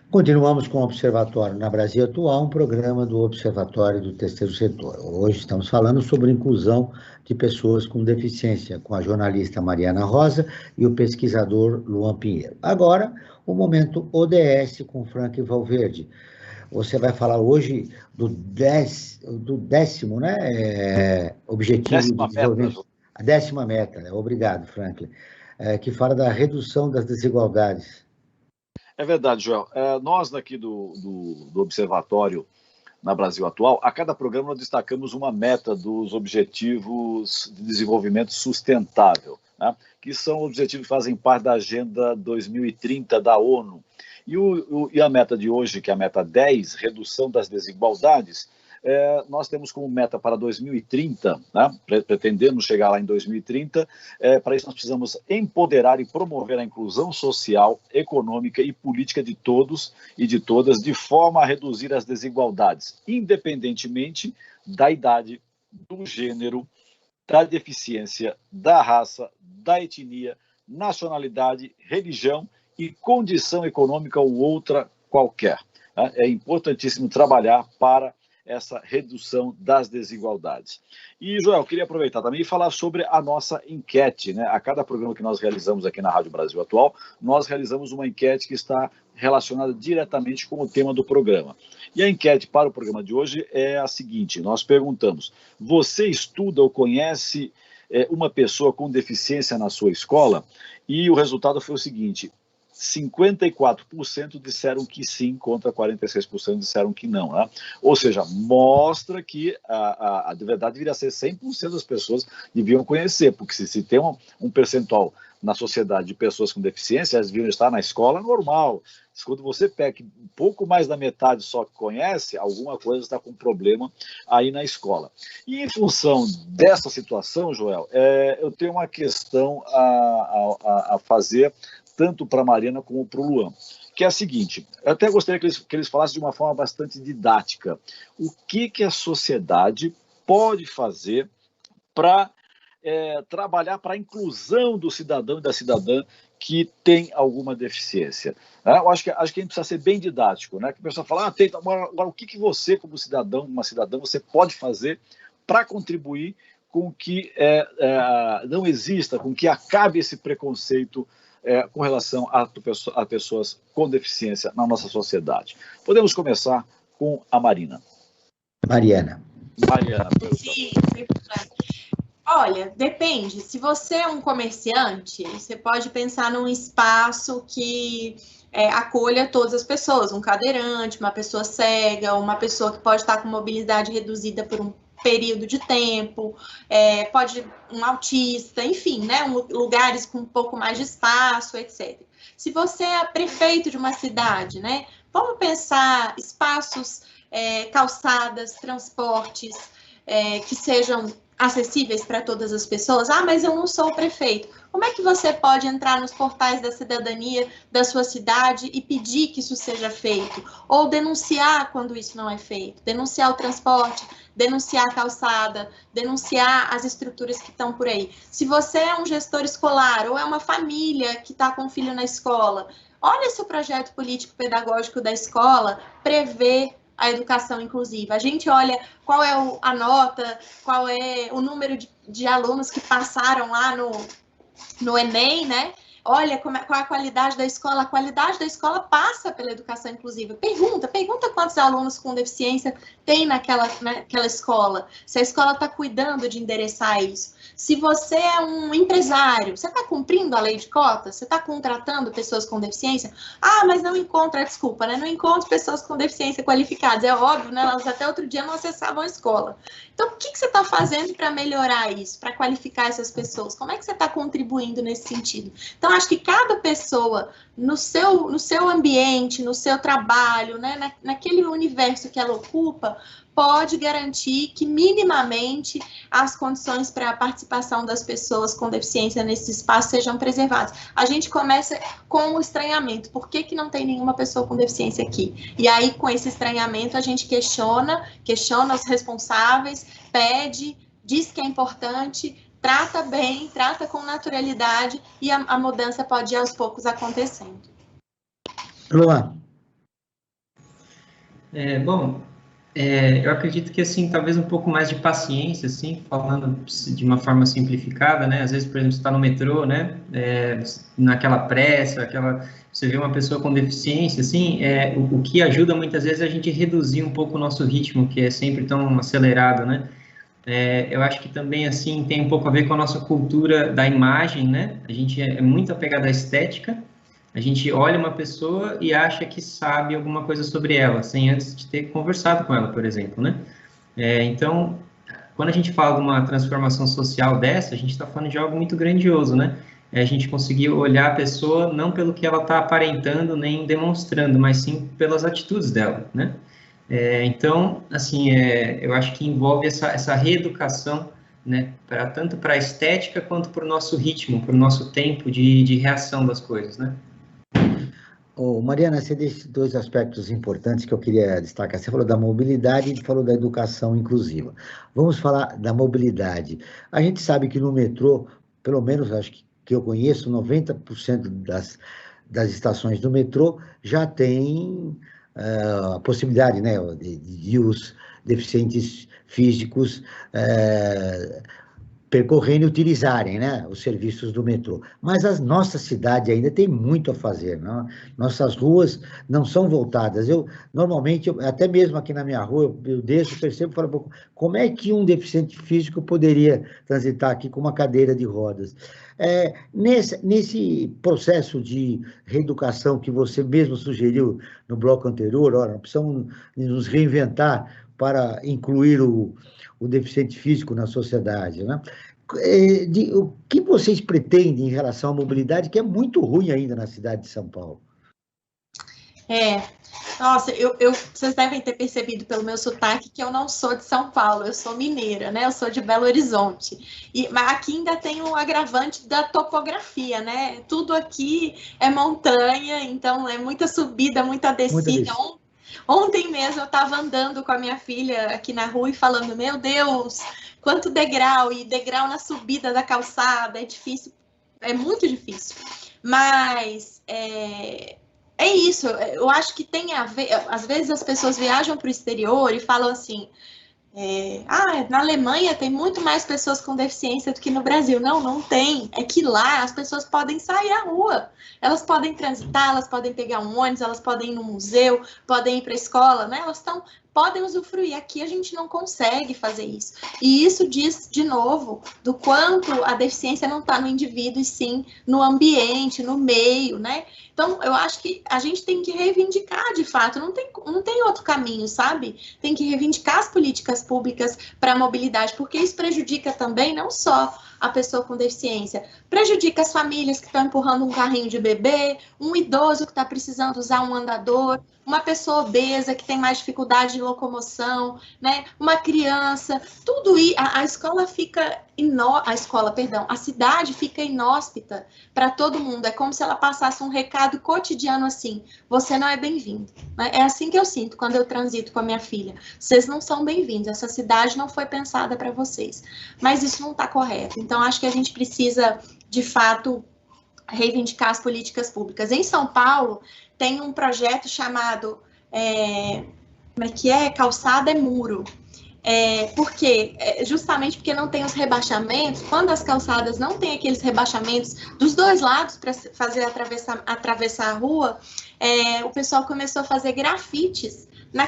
Continuamos com o Observatório na Brasil Atual, um programa do Observatório do Terceiro Setor. Hoje estamos falando sobre inclusão de pessoas com deficiência, com a jornalista Mariana Rosa e o pesquisador Luan Pinheiro. Agora, o momento ODS com Frank Valverde. Você vai falar hoje do décimo, né, objetivo de desenvolvimento. A 10ª meta, né? Obrigado, Franklin. Que fala da redução das desigualdades. É verdade, Joel. Nós daqui do Observatório na Brasil Atual, a cada programa nós destacamos uma meta dos Objetivos de Desenvolvimento Sustentável, né? Que são objetivos que fazem parte da Agenda 2030 da ONU. E a meta de hoje, que é a meta 10, redução das desigualdades, nós temos como meta para 2030, né? Pretendemos chegar lá em 2030, para isso nós precisamos empoderar e promover a inclusão social, econômica e política de todos e de todas, de forma a reduzir as desigualdades, independentemente da idade, do gênero, da deficiência, da raça, da etnia, nacionalidade, religião e condição econômica ou outra qualquer. Né? É importantíssimo trabalhar para essa redução das desigualdades. E, Joel, queria aproveitar também e falar sobre a nossa enquete, né? A cada programa que nós realizamos aqui na Rádio Brasil Atual, nós realizamos uma enquete que está relacionada diretamente com o tema do programa. E a enquete para o programa de hoje é a seguinte: nós perguntamos, você estuda ou conhece uma pessoa com deficiência na sua escola? E o resultado foi o seguinte: 54% disseram que sim, contra 46% disseram que não. Né? Ou seja, mostra que a de verdade deveria ser 100% das pessoas deviam conhecer, porque se tem um percentual na sociedade de pessoas com deficiência, elas deviam estar na escola normal. Quando você pega que pouco mais da metade só que conhece, alguma coisa está com problema aí na escola. E em função dessa situação, Joel, eu tenho uma questão a fazer tanto para a Mariana como para o Luan, que é a seguinte: eu até gostaria que eles falassem de uma forma bastante didática. O que a sociedade pode fazer para trabalhar para a inclusão do cidadão e da cidadã que tem alguma deficiência? Eu acho que a gente precisa ser bem didático, né? Que a pessoa fala, agora o que você, como cidadão, uma cidadã, você pode fazer para contribuir com que não exista, com que acabe esse preconceito com relação a pessoas com deficiência na nossa sociedade. Podemos começar com a Mariana. Mariana, Sim. Olha, depende. Se você é um comerciante, você pode pensar num espaço que acolha todas as pessoas, um cadeirante, uma pessoa cega, uma pessoa que pode estar com mobilidade reduzida por um período de tempo, pode um autista, enfim, né, lugares com um pouco mais de espaço, etc. Se você é prefeito de uma cidade, né, vamos pensar espaços, calçadas, transportes, que sejam acessíveis para todas as pessoas. Ah, mas eu não sou o prefeito. Como é que você pode entrar nos portais da cidadania da sua cidade e pedir que isso seja feito? Ou denunciar quando isso não é feito? Denunciar o transporte, denunciar a calçada, denunciar as estruturas que estão por aí. Se você é um gestor escolar ou é uma família que está com um filho na escola, olha se o projeto político-pedagógico da escola prevê a educação inclusiva. A gente olha qual é a nota, qual é o número de alunos que passaram lá no Enem, né? Olha qual é a qualidade da escola. A qualidade da escola passa pela educação inclusiva. Pergunta quantos alunos com deficiência tem naquela escola. Se a escola está cuidando de endereçar isso. Se você é um empresário, você está cumprindo a lei de cotas? Você está contratando pessoas com deficiência? Ah, mas não encontra, desculpa, né? Não encontro pessoas com deficiência qualificadas. É óbvio, né? Elas até outro dia não acessavam a escola. Então, o que você está fazendo para melhorar isso, para qualificar essas pessoas? Como é que você está contribuindo nesse sentido? Então, acho que cada pessoa, no seu ambiente, no seu trabalho, né? Naquele universo que ela ocupa, pode garantir que minimamente as condições para a participação das pessoas com deficiência nesse espaço sejam preservadas. A gente começa com o estranhamento. Por que não tem nenhuma pessoa com deficiência aqui? E aí, com esse estranhamento, a gente questiona os responsáveis, pede, diz que é importante, trata bem, trata com naturalidade e a mudança pode ir aos poucos acontecendo. Luan. Eu acredito que, assim, talvez um pouco mais de paciência, assim, falando de uma forma simplificada, né? Às vezes, por exemplo, você está no metrô, né? Naquela pressa, você vê uma pessoa com deficiência, assim, o que ajuda muitas vezes é a gente reduzir um pouco o nosso ritmo, que é sempre tão acelerado, né? Eu acho que também, assim, tem um pouco a ver com a nossa cultura da imagem, né? A gente é muito apegado à estética. A gente olha uma pessoa e acha que sabe alguma coisa sobre ela, sem antes de ter conversado com ela, por exemplo, né? Então, quando a gente fala de uma transformação social dessa, a gente está falando de algo muito grandioso, né? A gente conseguir olhar a pessoa não pelo que ela está aparentando nem demonstrando, mas sim pelas atitudes dela, né? Então, assim, eu acho que envolve essa reeducação, né? Tanto para a estética quanto para o nosso ritmo, para o nosso tempo de reação das coisas, né? Mariana, você deixa dois aspectos importantes que eu queria destacar. Você falou da mobilidade e falou da educação inclusiva. Vamos falar da mobilidade. A gente sabe que no metrô, pelo menos acho que eu conheço, 90% das estações do metrô já tem a possibilidade, né, de os deficientes físicos percorrerem e utilizarem, né, os serviços do metrô. Mas a nossa cidade ainda tem muito a fazer, não? Nossas ruas não são voltadas. Normalmente, até mesmo aqui na minha rua, eu desço, percebo, falo, como é que um deficiente físico poderia transitar aqui com uma cadeira de rodas? Nesse processo de reeducação que você mesmo sugeriu no bloco anterior, nós precisamos nos reinventar para incluir o deficiente físico na sociedade, né? O que vocês pretendem em relação à mobilidade, que é muito ruim ainda na cidade de São Paulo? Nossa, vocês devem ter percebido pelo meu sotaque que eu não sou de São Paulo, eu sou mineira, né? Eu sou de Belo Horizonte. Mas aqui ainda tem o agravante da topografia, né? Tudo aqui é montanha, então é muita subida, muita descida. Ontem mesmo eu estava andando com a minha filha aqui na rua e falando, meu Deus, quanto degrau, e degrau na subida da calçada, é difícil, é muito difícil. Mas é isso, eu acho que tem a ver, às vezes as pessoas viajam para o exterior e falam assim, na Alemanha tem muito mais pessoas com deficiência do que no Brasil. Não tem. É que lá as pessoas podem sair à rua. Elas podem transitar, elas podem pegar um ônibus, elas podem ir no museu, podem ir para a escola, né? Elas podem usufruir. Aqui a gente não consegue fazer isso. E isso diz, de novo, do quanto a deficiência não está no indivíduo, e sim no ambiente, no meio, né? Então, eu acho que a gente tem que reivindicar, de fato, não tem outro caminho, sabe? Tem que reivindicar as políticas públicas para a mobilidade, porque isso prejudica também não só a pessoa com deficiência, prejudica as famílias que estão empurrando um carrinho de bebê, um idoso que está precisando usar um andador, uma pessoa obesa que tem mais dificuldade de locomoção, né? Uma criança, tudo isso, a escola fica a cidade fica inóspita para todo mundo. É como se ela passasse um recado cotidiano assim: você não é bem-vindo. É assim que eu sinto quando eu transito com a minha filha. Vocês não são bem-vindos, essa cidade não foi pensada para vocês. Mas isso não está correto. Então, acho que a gente precisa, de fato, reivindicar as políticas públicas. Em São Paulo, tem um projeto chamado Calçada é Muro. Por quê? Justamente porque não tem os rebaixamentos. Quando as calçadas não tem aqueles rebaixamentos dos dois lados para fazer atravessar a rua, o pessoal começou a fazer grafites na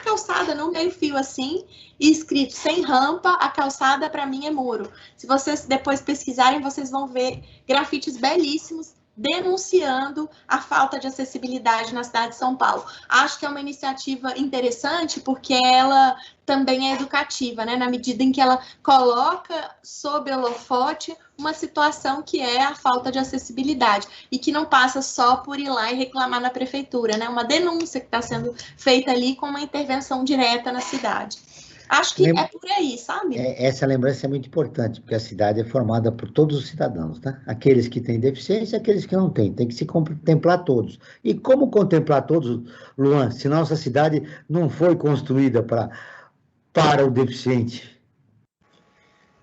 calçada, no meio fio assim, e escrito: sem rampa, a calçada para mim é muro. Se vocês depois pesquisarem, vocês vão ver grafites belíssimos denunciando a falta de acessibilidade na cidade de São Paulo. Acho que é uma iniciativa interessante porque ela também é educativa, né? Na medida em que ela coloca sob holofote uma situação que é a falta de acessibilidade e que não passa só por ir lá e reclamar na prefeitura, né? Uma denúncia que está sendo feita ali com uma intervenção direta na cidade. Acho que é por aí, sabe? Essa lembrança é muito importante, porque a cidade é formada por todos os cidadãos, tá? Aqueles que têm deficiência e aqueles que não têm. Tem que se contemplar todos. E como contemplar todos, Luan, se nossa cidade não foi construída para o deficiente?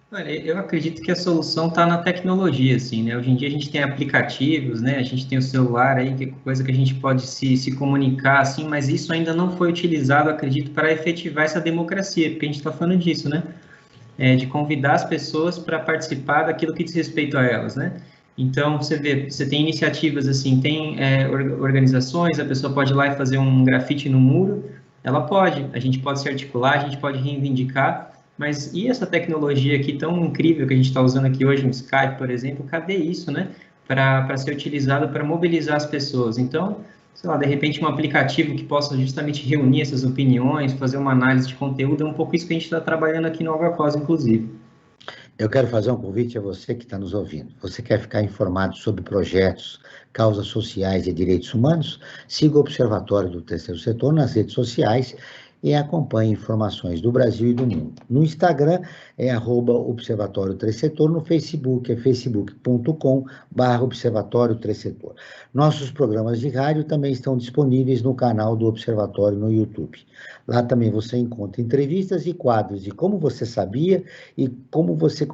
Olha, eu acredito que a solução está na tecnologia, assim, né? Hoje em dia a gente tem aplicativos, né? A gente tem o celular aí, que é coisa que a gente pode se comunicar, assim, mas isso ainda não foi utilizado, acredito, para efetivar essa democracia, porque a gente está falando disso, né? De convidar as pessoas para participar daquilo que diz respeito a elas, né? Então, você vê, você tem iniciativas, assim, tem organizações, a pessoa pode ir lá e fazer um grafite no muro, a gente pode se articular, a gente pode reivindicar. Mas e essa tecnologia aqui tão incrível que a gente está usando aqui hoje, no Skype, por exemplo, cadê isso, né? Para ser utilizado para mobilizar as pessoas. Então, sei lá, de repente um aplicativo que possa justamente reunir essas opiniões, fazer uma análise de conteúdo, é um pouco isso que a gente está trabalhando aqui no Algacos, inclusive. Eu quero fazer um convite a você que está nos ouvindo. Você quer ficar informado sobre projetos, causas sociais e direitos humanos? Siga o Observatório do Terceiro Setor nas redes sociais e acompanhe informações do Brasil e do mundo. No Instagram é @Observatório Terceiro, no Facebook é facebook.com/Observatório Terceiro. Nossos programas de rádio também estão disponíveis no canal do Observatório no YouTube. Lá também você encontra entrevistas e quadros de como você sabia e como você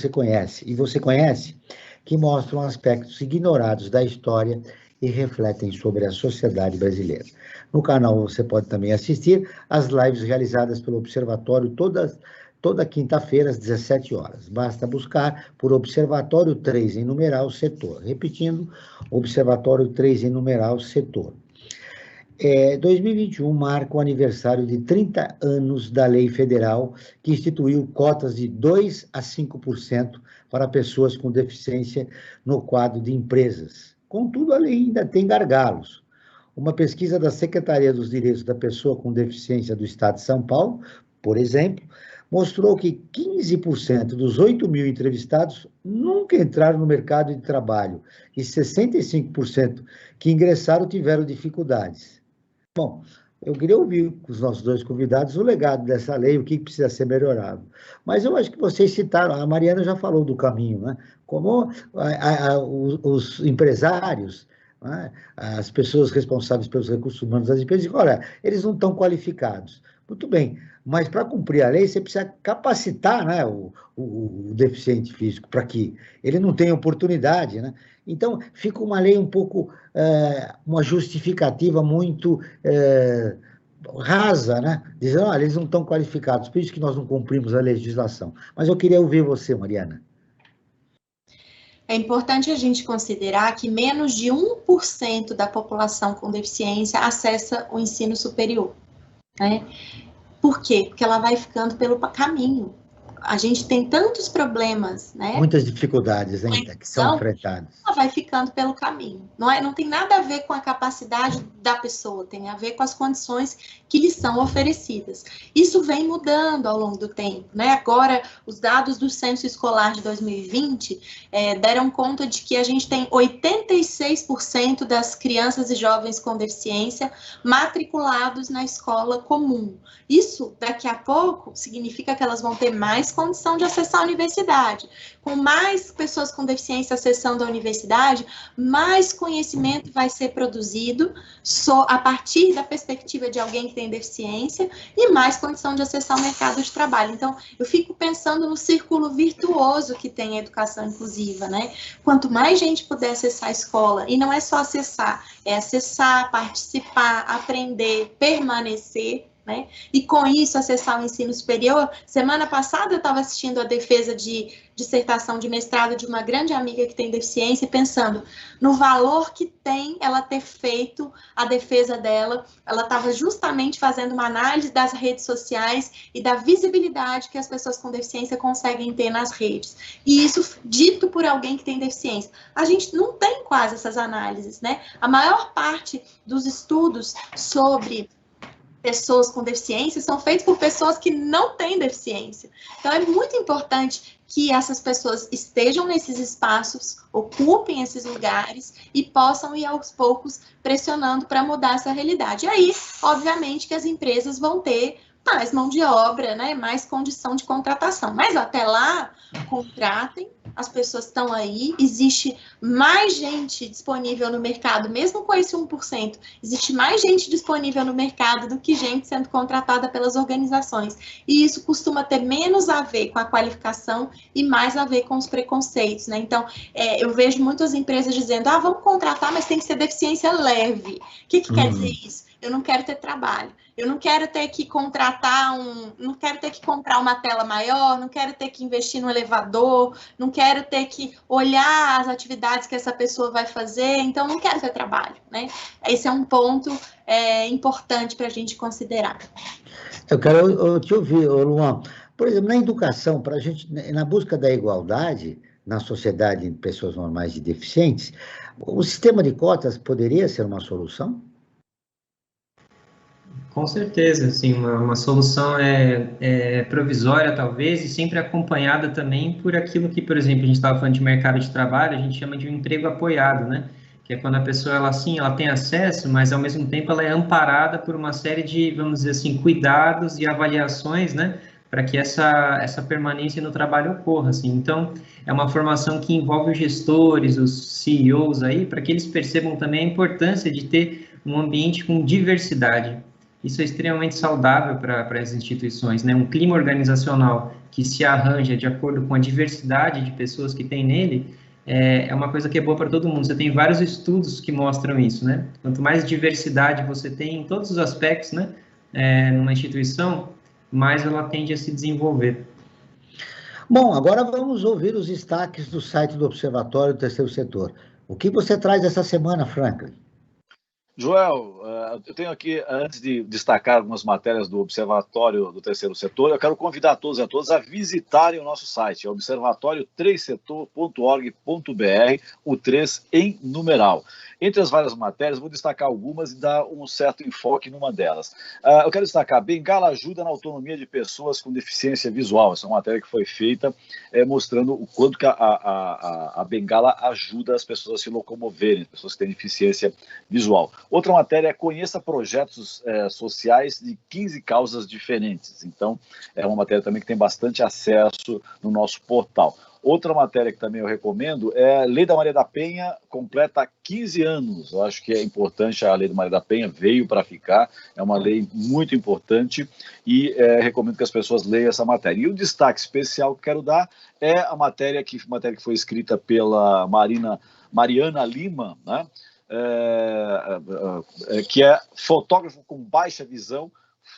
conhece. E você conhece? Que mostram aspectos ignorados da história e refletem sobre a sociedade brasileira. No canal você pode também assistir as lives realizadas pelo Observatório toda quinta-feira, às 17 horas. Basta buscar por Observatório 3 em numeral setor. Repetindo, Observatório 3 em numeral setor. 2021 marca o aniversário de 30 anos da lei federal que instituiu cotas de 2% a 5% para pessoas com deficiência no quadro de empresas. Contudo, a lei ainda tem gargalos. Uma pesquisa da Secretaria dos Direitos da Pessoa com Deficiência do Estado de São Paulo, por exemplo, mostrou que 15% dos 8 mil entrevistados nunca entraram no mercado de trabalho e 65% que ingressaram tiveram dificuldades. Bom, eu queria ouvir com os nossos dois convidados o legado dessa lei, o que precisa ser melhorado. Mas eu acho que vocês citaram, a Mariana já falou do caminho, né? Como os empresários, né? As pessoas responsáveis pelos recursos humanos das empresas, dizem, olha, eles não estão qualificados. Muito bem, mas para cumprir a lei, você precisa capacitar, né, o deficiente físico para que ele não tenha oportunidade, né? Então, fica uma lei um pouco, uma justificativa muito rasa, né? Dizendo, olha, eles não estão qualificados, por isso que nós não cumprimos a legislação. Mas eu queria ouvir você, Mariana. É importante a gente considerar que menos de 1% da população com deficiência acessa o ensino superior, né? Por quê? Porque ela vai ficando pelo caminho. A gente tem tantos problemas, né? Muitas dificuldades ainda que são enfrentadas. Ela vai ficando pelo caminho. Não tem nada a ver com a capacidade da pessoa, tem a ver com as condições que lhe são oferecidas. Isso vem mudando ao longo do tempo, né? Agora, os dados do Censo Escolar de 2020 deram conta de que a gente tem 86% das crianças e jovens com deficiência matriculados na escola comum. Isso, daqui a pouco, significa que elas vão ter mais condição de acessar a universidade. Com mais pessoas com deficiência acessando a universidade, mais conhecimento vai ser produzido a partir da perspectiva de alguém que tem deficiência e mais condição de acessar o mercado de trabalho. Então, eu fico pensando no círculo virtuoso que tem a educação inclusiva, né? Quanto mais gente puder acessar a escola, e não é só acessar, é acessar, participar, aprender, permanecer, né? E com isso acessar o ensino superior. Semana passada eu estava assistindo a defesa de dissertação de mestrado de uma grande amiga que tem deficiência e pensando no valor que tem ela ter feito a defesa dela. Ela estava justamente fazendo uma análise das redes sociais e da visibilidade que as pessoas com deficiência conseguem ter nas redes. E isso dito por alguém que tem deficiência. A gente não tem quase essas análises, né? A maior parte dos estudos sobre pessoas com deficiência são feitos por pessoas que não têm deficiência. Então, é muito importante que essas pessoas estejam nesses espaços, ocupem esses lugares e possam ir aos poucos pressionando para mudar essa realidade. E aí, obviamente, que as empresas vão ter mais mão de obra, né, mais condição de contratação. Mas até lá, contratem, as pessoas estão aí, existe mais gente disponível no mercado, mesmo com esse 1%, existe mais gente disponível no mercado do que gente sendo contratada pelas organizações. E isso costuma ter menos a ver com a qualificação e mais a ver com os preconceitos, né? Então, eu vejo muitas empresas dizendo, vamos contratar, mas tem que ser deficiência leve. O que quer dizer isso? Eu não quero ter trabalho. Eu não quero ter que contratar não quero ter que comprar uma tela maior, não quero ter que investir no elevador, não quero ter que olhar as atividades que essa pessoa vai fazer, então não quero ter trabalho, né? Esse é um ponto importante para a gente considerar. Eu quero te ouvir, Luan. Por exemplo, na educação, para a gente, na busca da igualdade na sociedade de pessoas normais e deficientes, o sistema de cotas poderia ser uma solução? Com certeza, assim, uma solução provisória, talvez, e sempre acompanhada também por aquilo que, por exemplo, a gente estava falando de mercado de trabalho, a gente chama de um emprego apoiado, né? Que é quando a pessoa, ela tem acesso, mas, ao mesmo tempo, ela é amparada por uma série de, vamos dizer assim, cuidados e avaliações, né? Para que essa permanência no trabalho ocorra, assim. Então, é uma formação que envolve os gestores, os CEOs aí, para que eles percebam também a importância de ter um ambiente com diversidade. Isso é extremamente saudável para as instituições, né? Um clima organizacional que se arranja de acordo com a diversidade de pessoas que tem nele, é uma coisa que é boa para todo mundo. Você tem vários estudos que mostram isso, né? Quanto mais diversidade você tem em todos os aspectos, né, numa instituição, mais ela tende a se desenvolver. Bom, agora vamos ouvir os destaques do site do Observatório do Terceiro Setor. O que você traz essa semana, Franklin? Joel, eu tenho aqui, antes de destacar algumas matérias do Observatório do Terceiro Setor, eu quero convidar todos e a todas a visitarem o nosso site, observatório3setor.org.br, o 3 em numeral. Entre as várias matérias, vou destacar algumas e dar um certo enfoque numa delas. Eu quero destacar, Bengala ajuda na autonomia de pessoas com deficiência visual. Essa é uma matéria que foi feita mostrando o quanto que a Bengala ajuda as pessoas a se locomoverem, as pessoas que têm deficiência visual. Outra matéria é conheça projetos sociais de 15 causas diferentes. Então, é uma matéria também que tem bastante acesso no nosso portal. Outra matéria que também eu recomendo é a Lei da Maria da Penha, completa 15 anos. Eu acho que é importante, a Lei da Maria da Penha veio para ficar, é uma lei muito importante e recomendo que as pessoas leiam essa matéria. E o destaque especial que eu quero dar é a matéria que foi escrita pela Mariana Lima, né? Que é fotógrafo com baixa visão,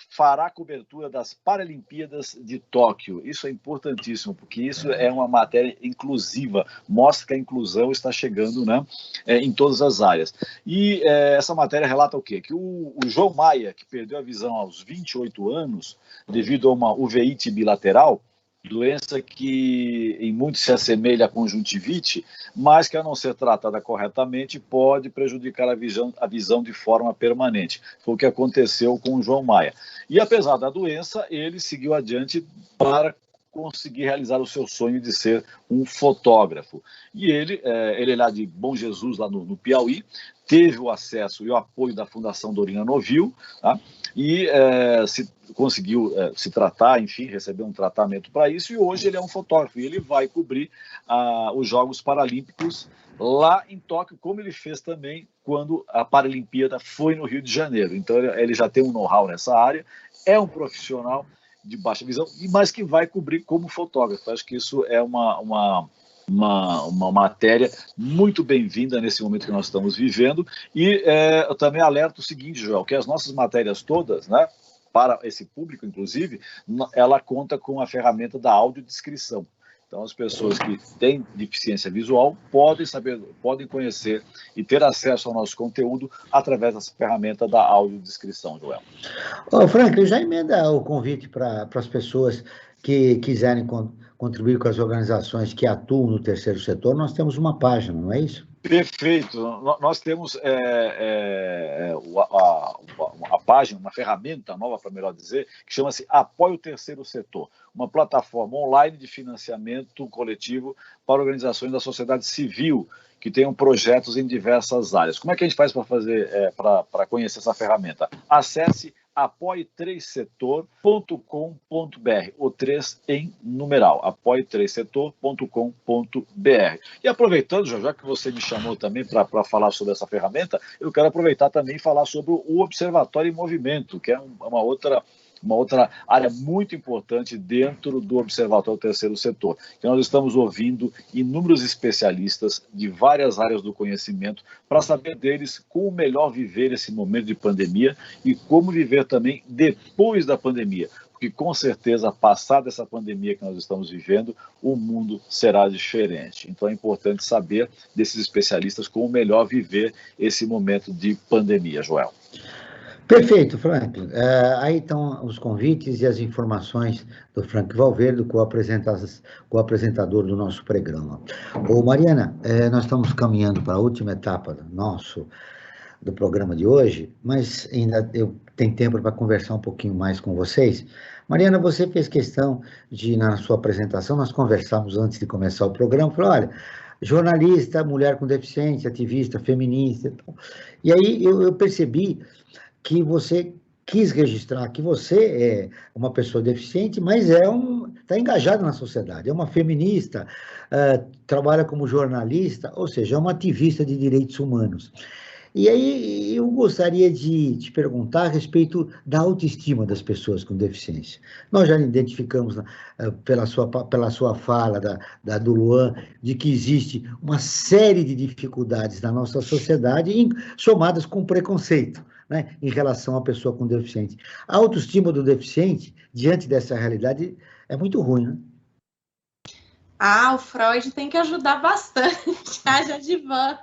fará cobertura das Paralimpíadas de Tóquio. Isso é importantíssimo, porque isso é uma matéria inclusiva, mostra que a inclusão está chegando, né, em todas as áreas. E essa matéria relata o quê? Que o João Maia, que perdeu a visão aos 28 anos, devido a uma uveiite bilateral, doença que em muito se assemelha à conjuntivite, mas que, a não ser tratada corretamente, pode prejudicar a visão de forma permanente. Foi o que aconteceu com o João Maia. E, apesar da doença, ele seguiu adiante para conseguir realizar o seu sonho de ser um fotógrafo. E ele é lá de Bom Jesus, lá no Piauí, teve o acesso e o apoio da Fundação Dorina Novil, tá? E conseguiu se tratar, enfim, receber um tratamento para isso, e hoje ele é um fotógrafo, e ele vai cobrir os Jogos Paralímpicos lá em Tóquio, como ele fez também quando a Paralimpíada foi no Rio de Janeiro. Então ele já tem um know-how nessa área, é um profissional de baixa visão, mas que vai cobrir como fotógrafo. Acho que isso é uma matéria muito bem-vinda nesse momento que nós estamos vivendo. E eu também alerto o seguinte, Joel, que as nossas matérias todas, né, para esse público, inclusive, ela conta com a ferramenta da audiodescrição. Então, as pessoas que têm deficiência visual podem conhecer e ter acesso ao nosso conteúdo através dessa ferramenta da audiodescrição, Joel. Franklin, já emenda o convite para as pessoas que quiserem contribuir com as organizações que atuam no terceiro setor. Nós temos uma página, não é isso? Perfeito. Nós temos a página, uma ferramenta nova, para melhor dizer, que chama-se Apoio o Terceiro Setor, uma plataforma online de financiamento coletivo para organizações da sociedade civil que tenham projetos em diversas áreas. Como é que a gente faz para conhecer essa ferramenta? Acesse apoie3setor.com.br, o 3 em numeral, apoie3setor.com.br. E aproveitando, já que você me chamou também para falar sobre essa ferramenta, eu quero aproveitar também e falar sobre o Observatório em Movimento, que é uma outra área muito importante dentro do Observatório do Terceiro Setor, que nós estamos ouvindo inúmeros especialistas de várias áreas do conhecimento para saber deles como melhor viver esse momento de pandemia e como viver também depois da pandemia, porque com certeza, passada essa pandemia que nós estamos vivendo, o mundo será diferente. Então é importante saber desses especialistas como melhor viver esse momento de pandemia, Joel. Perfeito, Franklin. Aí estão os convites e as informações do Franklin Valverde, co-apresentador do nosso programa. Mariana, nós estamos caminhando para a última etapa do programa de hoje, mas ainda eu tenho tempo para conversar um pouquinho mais com vocês. Mariana, você fez questão de, na sua apresentação, nós conversamos antes de começar o programa, falou, olha, jornalista, mulher com deficiência, ativista, feminista, e aí eu percebi que você quis registrar que você é uma pessoa deficiente, mas está engajada na sociedade, é uma feminista, trabalha como jornalista, ou seja, é uma ativista de direitos humanos. E aí eu gostaria de te perguntar a respeito da autoestima das pessoas com deficiência. Nós já identificamos, pela sua fala, do Luan, de que existe uma série de dificuldades na nossa sociedade, somadas com preconceito, né, em relação à pessoa com deficiência. A autoestima do deficiente, diante dessa realidade, é muito ruim, né? O Freud tem que ajudar bastante, a Jadivan.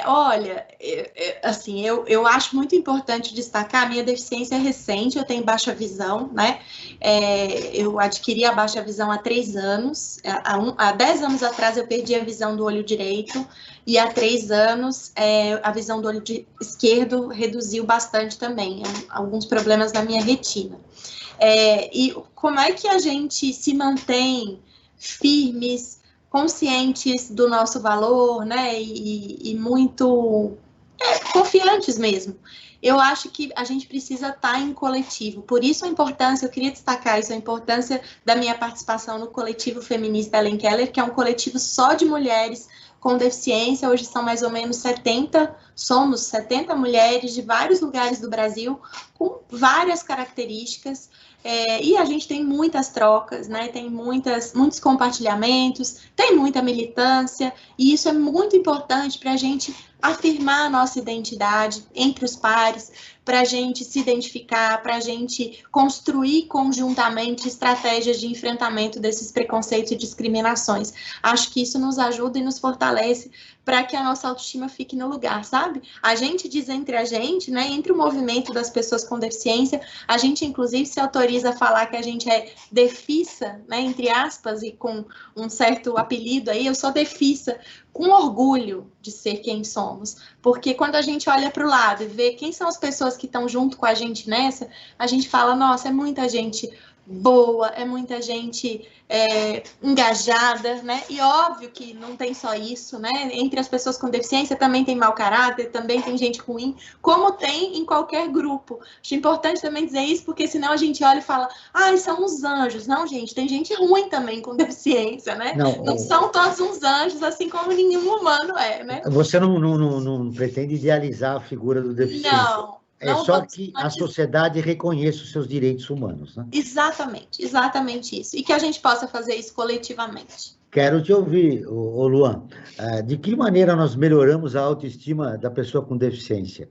Olha, assim, eu acho muito importante destacar, a minha deficiência é recente, eu tenho baixa visão, né? Eu adquiri a baixa visão há 3 anos, há 10 anos atrás eu perdi a visão do olho direito, e há 3 anos a visão do olho esquerdo reduziu bastante também, alguns problemas na minha retina. E como é que a gente se mantém firmes, conscientes do nosso valor, né, e muito confiantes mesmo? Eu acho que a gente precisa estar em coletivo, por isso a importância, eu queria destacar isso, a importância da minha participação no coletivo feminista Helen Keller, que é um coletivo só de mulheres com deficiência, hoje são mais ou menos 70, somos 70 mulheres de vários lugares do Brasil, com várias características, e a gente tem muitas trocas, né? Tem muitos compartilhamentos, tem muita militância, e isso é muito importante para a gente afirmar a nossa identidade entre os pares, para a gente se identificar, para a gente construir conjuntamente estratégias de enfrentamento desses preconceitos e discriminações. Acho que isso nos ajuda e nos fortalece para que a nossa autoestima fique no lugar, sabe? A gente diz entre a gente, né, entre o movimento das pessoas com deficiência, a gente inclusive se autoriza a falar que a gente é defissa, né, entre aspas, e com um certo apelido aí, eu sou defissa, com orgulho de ser quem somos, porque quando a gente olha para o lado e vê quem são as pessoas que estão junto com a gente nessa, a gente fala, nossa, é muita gente boa, é muita gente engajada, né? E óbvio que não tem só isso, né? Entre as pessoas com deficiência também tem mau caráter, também tem gente ruim, como tem em qualquer grupo. Acho importante também dizer isso, porque senão a gente olha e fala, são uns anjos. Não, gente, tem gente ruim também com deficiência, né? Não são todos uns anjos, assim como nenhum humano é, né? Você não pretende idealizar a figura do deficiente? Não. É só que a sociedade reconheça os seus direitos humanos, né? Exatamente isso. E que a gente possa fazer isso coletivamente. Quero te ouvir, Luan. De que maneira nós melhoramos a autoestima da pessoa com deficiência?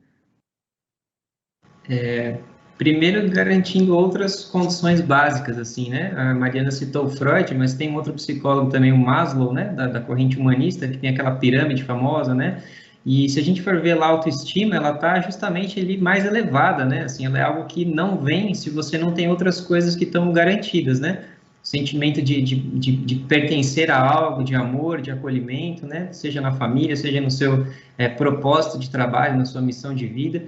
Primeiro, garantindo outras condições básicas, assim, né? A Mariana citou o Freud, mas tem outro psicólogo também, o Maslow, né? Da corrente humanista, que tem aquela pirâmide famosa, né? E se a gente for ver lá a autoestima, ela está justamente ali mais elevada, né? Assim, ela é algo que não vem se você não tem outras coisas que estão garantidas, né? O sentimento de pertencer a algo, de amor, de acolhimento, né? Seja na família, seja no seu propósito de trabalho, na sua missão de vida.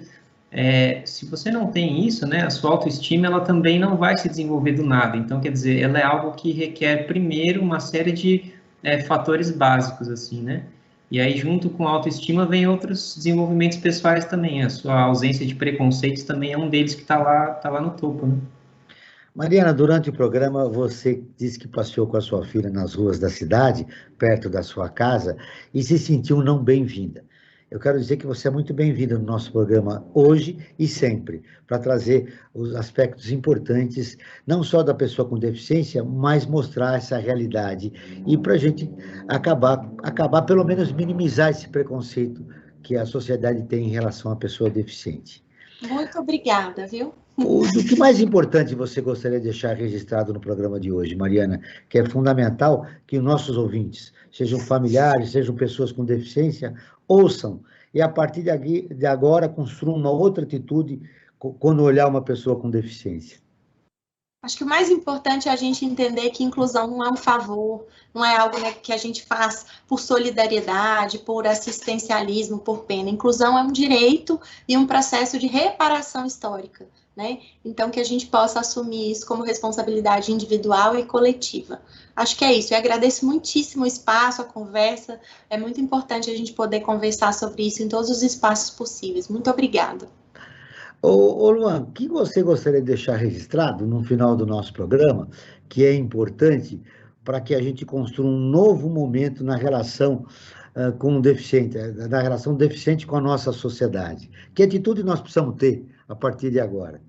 Se você não tem isso, né? A sua autoestima, ela também não vai se desenvolver do nada. Então, quer dizer, ela é algo que requer, primeiro, uma série de fatores básicos, assim, né? E aí, junto com a autoestima, vem outros desenvolvimentos pessoais também. A sua ausência de preconceitos também é um deles que está lá no topo, né? Mariana, durante o programa, você disse que passeou com a sua filha nas ruas da cidade, perto da sua casa, e se sentiu não bem-vinda. Eu quero dizer que você é muito bem-vinda no nosso programa hoje e sempre, para trazer os aspectos importantes, não só da pessoa com deficiência, mas mostrar essa realidade e para a gente acabar, pelo menos minimizar esse preconceito que a sociedade tem em relação à pessoa deficiente. Muito obrigada, viu? Do que mais importante você gostaria de deixar registrado no programa de hoje, Mariana, que é fundamental que os nossos ouvintes, sejam familiares, sejam pessoas com deficiência, ouçam e, a partir de agora, construam uma outra atitude quando olhar uma pessoa com deficiência? Acho que o mais importante é a gente entender que inclusão não é um favor, não é algo, né, que a gente faz por solidariedade, por assistencialismo, por pena. Inclusão é um direito e um processo de reparação histórica, né? Então, que a gente possa assumir isso como responsabilidade individual e coletiva. Acho que é isso. Eu agradeço muitíssimo o espaço, a conversa. É muito importante a gente poder conversar sobre isso em todos os espaços possíveis. Muito obrigada. Luan, o que você gostaria de deixar registrado no final do nosso programa, que é importante para que a gente construa um novo momento na relação com o deficiente, da relação do deficiente com a nossa sociedade? Que atitude nós precisamos ter a partir de agora?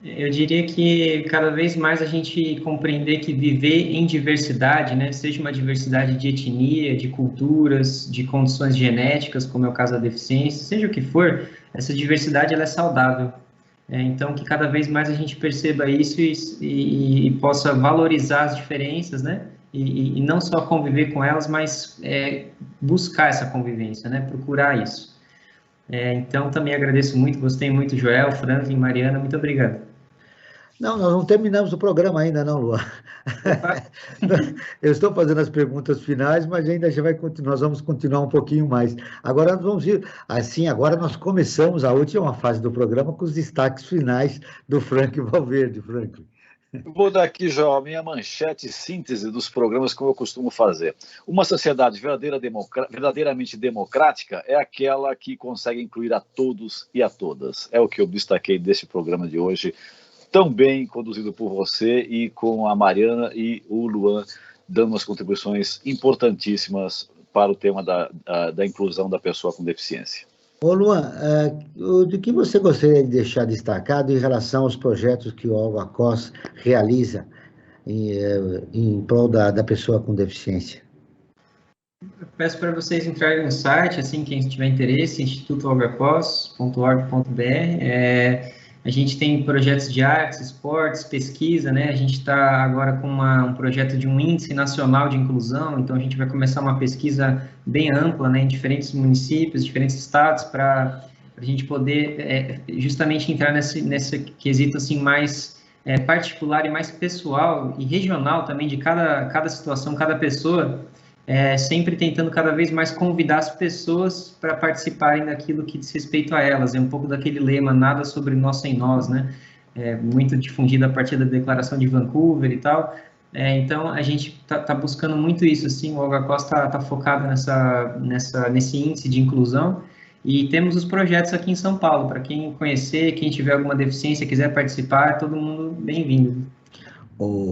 Eu diria que cada vez mais a gente compreender que viver em diversidade, né, seja uma diversidade de etnia, de culturas, de condições genéticas, como é o caso da deficiência, seja o que for, essa diversidade ela é saudável. Então, que cada vez mais a gente perceba isso e possa valorizar as diferenças, né, e não só conviver com elas, mas buscar essa convivência, né, procurar isso. Então, também agradeço muito, gostei muito, Joel, Franklin, Mariana, muito obrigado. Não, nós não terminamos o programa ainda, não, Luan. Eu estou fazendo as perguntas finais, mas ainda já vai continuar, nós vamos continuar um pouquinho mais. Agora nós vamos ir, assim, agora nós começamos a última fase do programa com os destaques finais do Franklin Valverde. Franklin. Vou dar aqui, João, a minha manchete síntese dos programas, como eu costumo fazer. Uma sociedade verdadeiramente democrática é aquela que consegue incluir a todos e a todas. É o que eu destaquei deste programa de hoje, tão bem conduzido por você e com a Mariana e o Luan, dando umas contribuições importantíssimas para o tema da inclusão da pessoa com deficiência. Ô Luan, do que você gostaria de deixar destacado em relação aos projetos que o Olga Cos realiza em prol da pessoa com deficiência? Eu peço para vocês entrarem no site, assim, quem tiver interesse, institutoolgacos.org.br. A gente tem projetos de artes, esportes, pesquisa, né? A gente está agora com um projeto de um índice nacional de inclusão, então a gente vai começar uma pesquisa bem ampla, né, em diferentes municípios, diferentes estados, para a gente poder justamente entrar nesse quesito assim, mais particular e mais pessoal e regional também de cada situação, cada pessoa, sempre tentando cada vez mais convidar as pessoas para participarem daquilo que diz respeito a elas. É um pouco daquele lema, nada sobre nós sem nós, né? Muito difundido a partir da Declaração de Vancouver e tal. Então, a gente tá buscando muito isso, assim, o Olga Costa está focado nesse índice de inclusão, e temos os projetos aqui em São Paulo, para quem conhecer, quem tiver alguma deficiência, quiser participar, todo mundo bem-vindo.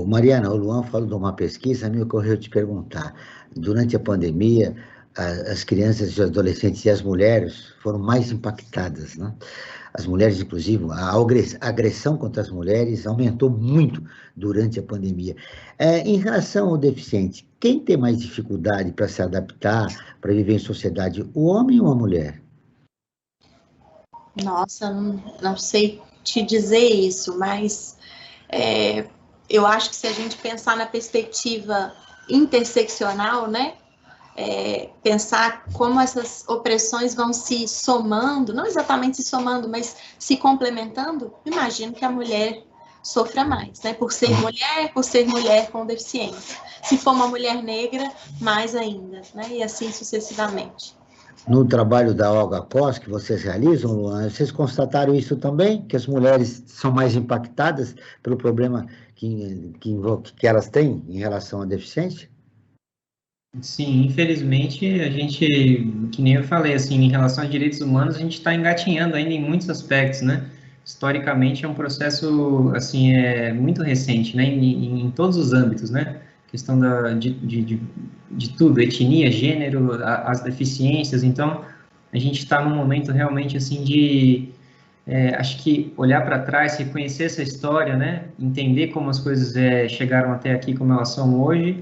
Mariana, o Luan falou de uma pesquisa, me ocorreu te perguntar, durante a pandemia, as crianças, os adolescentes e as mulheres foram mais impactadas, né? As mulheres, inclusive, a agressão contra as mulheres aumentou muito durante a pandemia. Em relação ao deficiente, quem tem mais dificuldade para se adaptar, para viver em sociedade, o homem ou a mulher? Nossa, não sei te dizer isso, mas eu acho que se a gente pensar na perspectiva interseccional, né? Pensar como essas opressões vão se somando, não exatamente se somando, mas se complementando, imagino que a mulher sofra mais, né? Por ser mulher com deficiência. Se for uma mulher negra, mais ainda, né? E assim sucessivamente. No trabalho da Olga Cos, que vocês realizam, Luan, vocês constataram isso também? Que as mulheres são mais impactadas pelo problema que elas têm em relação à deficiência? Sim, infelizmente, a gente, que nem eu falei, assim, em relação a direitos humanos, a gente está engatinhando ainda em muitos aspectos, né? Historicamente, é um processo, assim, muito recente, né? Em todos os âmbitos, né? Questão de tudo, etnia, gênero, as deficiências. Então, a gente está num momento realmente, assim, de... acho que olhar para trás, reconhecer essa história, né? Entender como as coisas chegaram até aqui, como elas são hoje,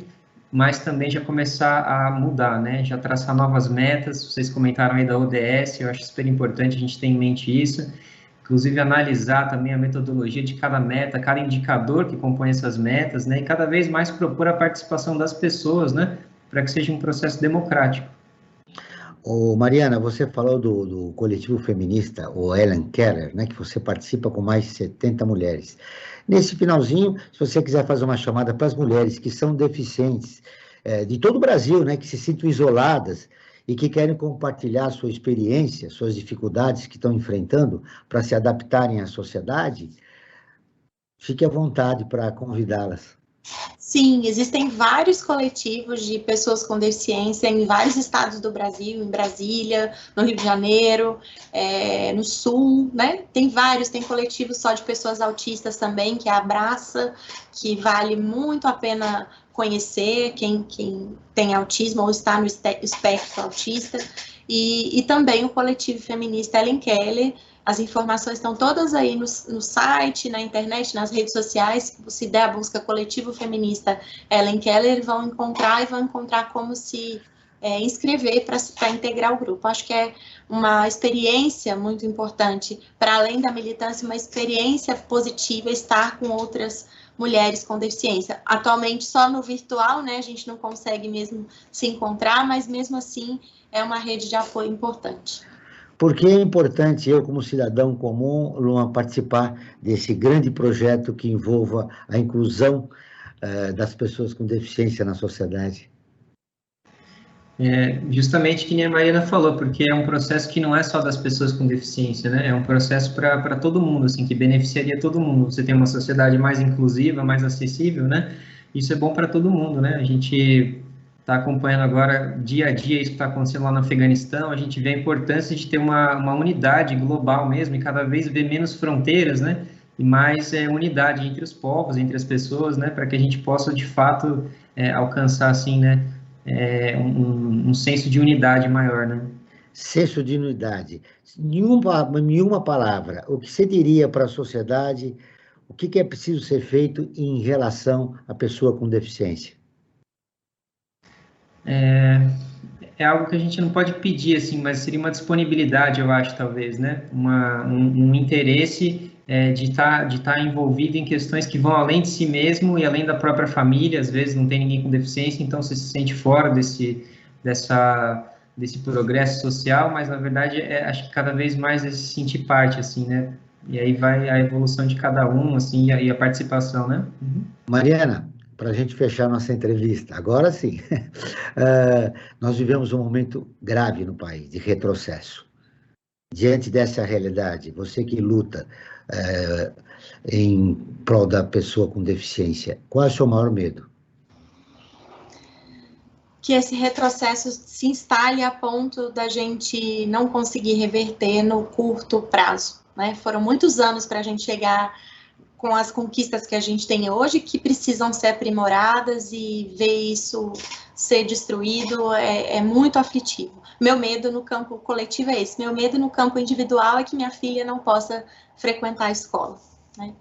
mas também já começar a mudar, né? Já traçar novas metas. Vocês comentaram aí da ODS, eu acho super importante a gente ter em mente isso. Inclusive, analisar também a metodologia de cada meta, cada indicador que compõe essas metas, né? E cada vez mais propor a participação das pessoas, né? Para que seja um processo democrático. Mariana, você falou do coletivo feminista, o Ellen Keller, né? Que você participa com mais de 70 mulheres. Nesse finalzinho, se você quiser fazer uma chamada para as mulheres que são deficientes de todo o Brasil, né, que se sentem isoladas e que querem compartilhar sua experiência, suas dificuldades que estão enfrentando para se adaptarem à sociedade, fique à vontade para convidá-las. Sim, existem vários coletivos de pessoas com deficiência em vários estados do Brasil, em Brasília, no Rio de Janeiro, no Sul, né? Tem vários, tem coletivos só de pessoas autistas também, que é a Abraça, que vale muito a pena conhecer quem tem autismo ou está no espectro autista, e também o coletivo feminista Ellen Keller. As informações estão todas aí no site, na internet, nas redes sociais. Se der a busca coletivo feminista Ellen Keller, vão encontrar como se inscrever para integrar o grupo. Acho que é uma experiência muito importante, para além da militância, uma experiência positiva estar com outras mulheres com deficiência. Atualmente só no virtual, né, a gente não consegue mesmo se encontrar, mas mesmo assim é uma rede de apoio importante. Por que é importante eu, como cidadão comum, Luan, participar desse grande projeto que envolva a inclusão das pessoas com deficiência na sociedade? Justamente que nem a Mariana falou, porque é um processo que não é só das pessoas com deficiência, né? É um processo para todo mundo, assim, que beneficiaria todo mundo. Você tem uma sociedade mais inclusiva, mais acessível, né? Isso é bom para todo mundo, né? A gente está acompanhando agora, dia a dia, isso que está acontecendo lá no Afeganistão. A gente vê a importância de ter uma unidade global mesmo, e cada vez ver menos fronteiras, né? E mais unidade entre os povos, entre as pessoas, né? Para que a gente possa, de fato, alcançar, assim, né? Um senso de unidade maior, né? Senso de unidade. Em uma palavra, o que você diria para a sociedade, o que é preciso ser feito em relação à pessoa com deficiência? É algo que a gente não pode pedir, assim, mas seria uma disponibilidade, eu acho, talvez, né? Um interesse de estar envolvido em questões que vão além de si mesmo e além da própria família. Às vezes não tem ninguém com deficiência, então você se sente fora desse progresso social, mas na verdade acho que cada vez mais é se sentir parte, assim, né? E aí vai a evolução de cada um, assim, e a participação, né? Uhum. Mariana, para a gente fechar nossa entrevista, agora sim, nós vivemos um momento grave no país, de retrocesso. Diante dessa realidade, você que luta em prol da pessoa com deficiência, qual é o seu maior medo? Que esse retrocesso se instale a ponto da gente não conseguir reverter no curto prazo, né? Foram muitos anos para a gente chegar com as conquistas que a gente tem hoje, que precisam ser aprimoradas, e ver isso ser destruído é muito aflitivo. Meu medo no campo coletivo é esse. Meu medo no campo individual é que minha filha não possa frequentar a escola, né?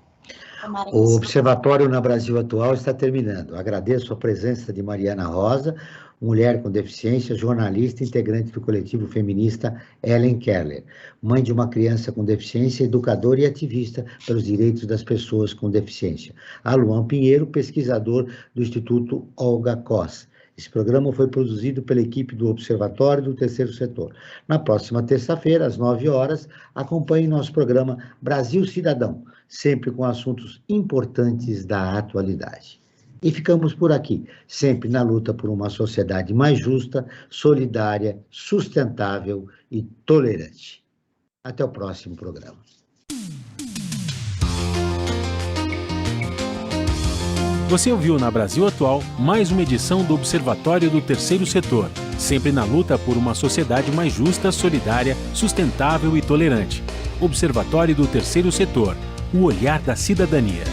O Observatório na Brasil Atual está terminando. Agradeço a presença de Mariana Rosa, mulher com deficiência, jornalista, integrante do coletivo feminista Ellen Keller, mãe de uma criança com deficiência, educadora e ativista pelos direitos das pessoas com deficiência. A Luan Pinheiro, pesquisador do Instituto Olga Cos. Esse programa foi produzido pela equipe do Observatório do Terceiro Setor. Na próxima terça-feira, às 9 horas, acompanhe nosso programa Brasil Cidadão, sempre com assuntos importantes da atualidade. E ficamos por aqui, sempre na luta por uma sociedade mais justa, solidária, sustentável e tolerante. Até o próximo programa. Você ouviu na Brasil Atual mais uma edição do Observatório do Terceiro Setor, sempre na luta por uma sociedade mais justa, solidária, sustentável e tolerante. Observatório do Terceiro Setor, o olhar da cidadania.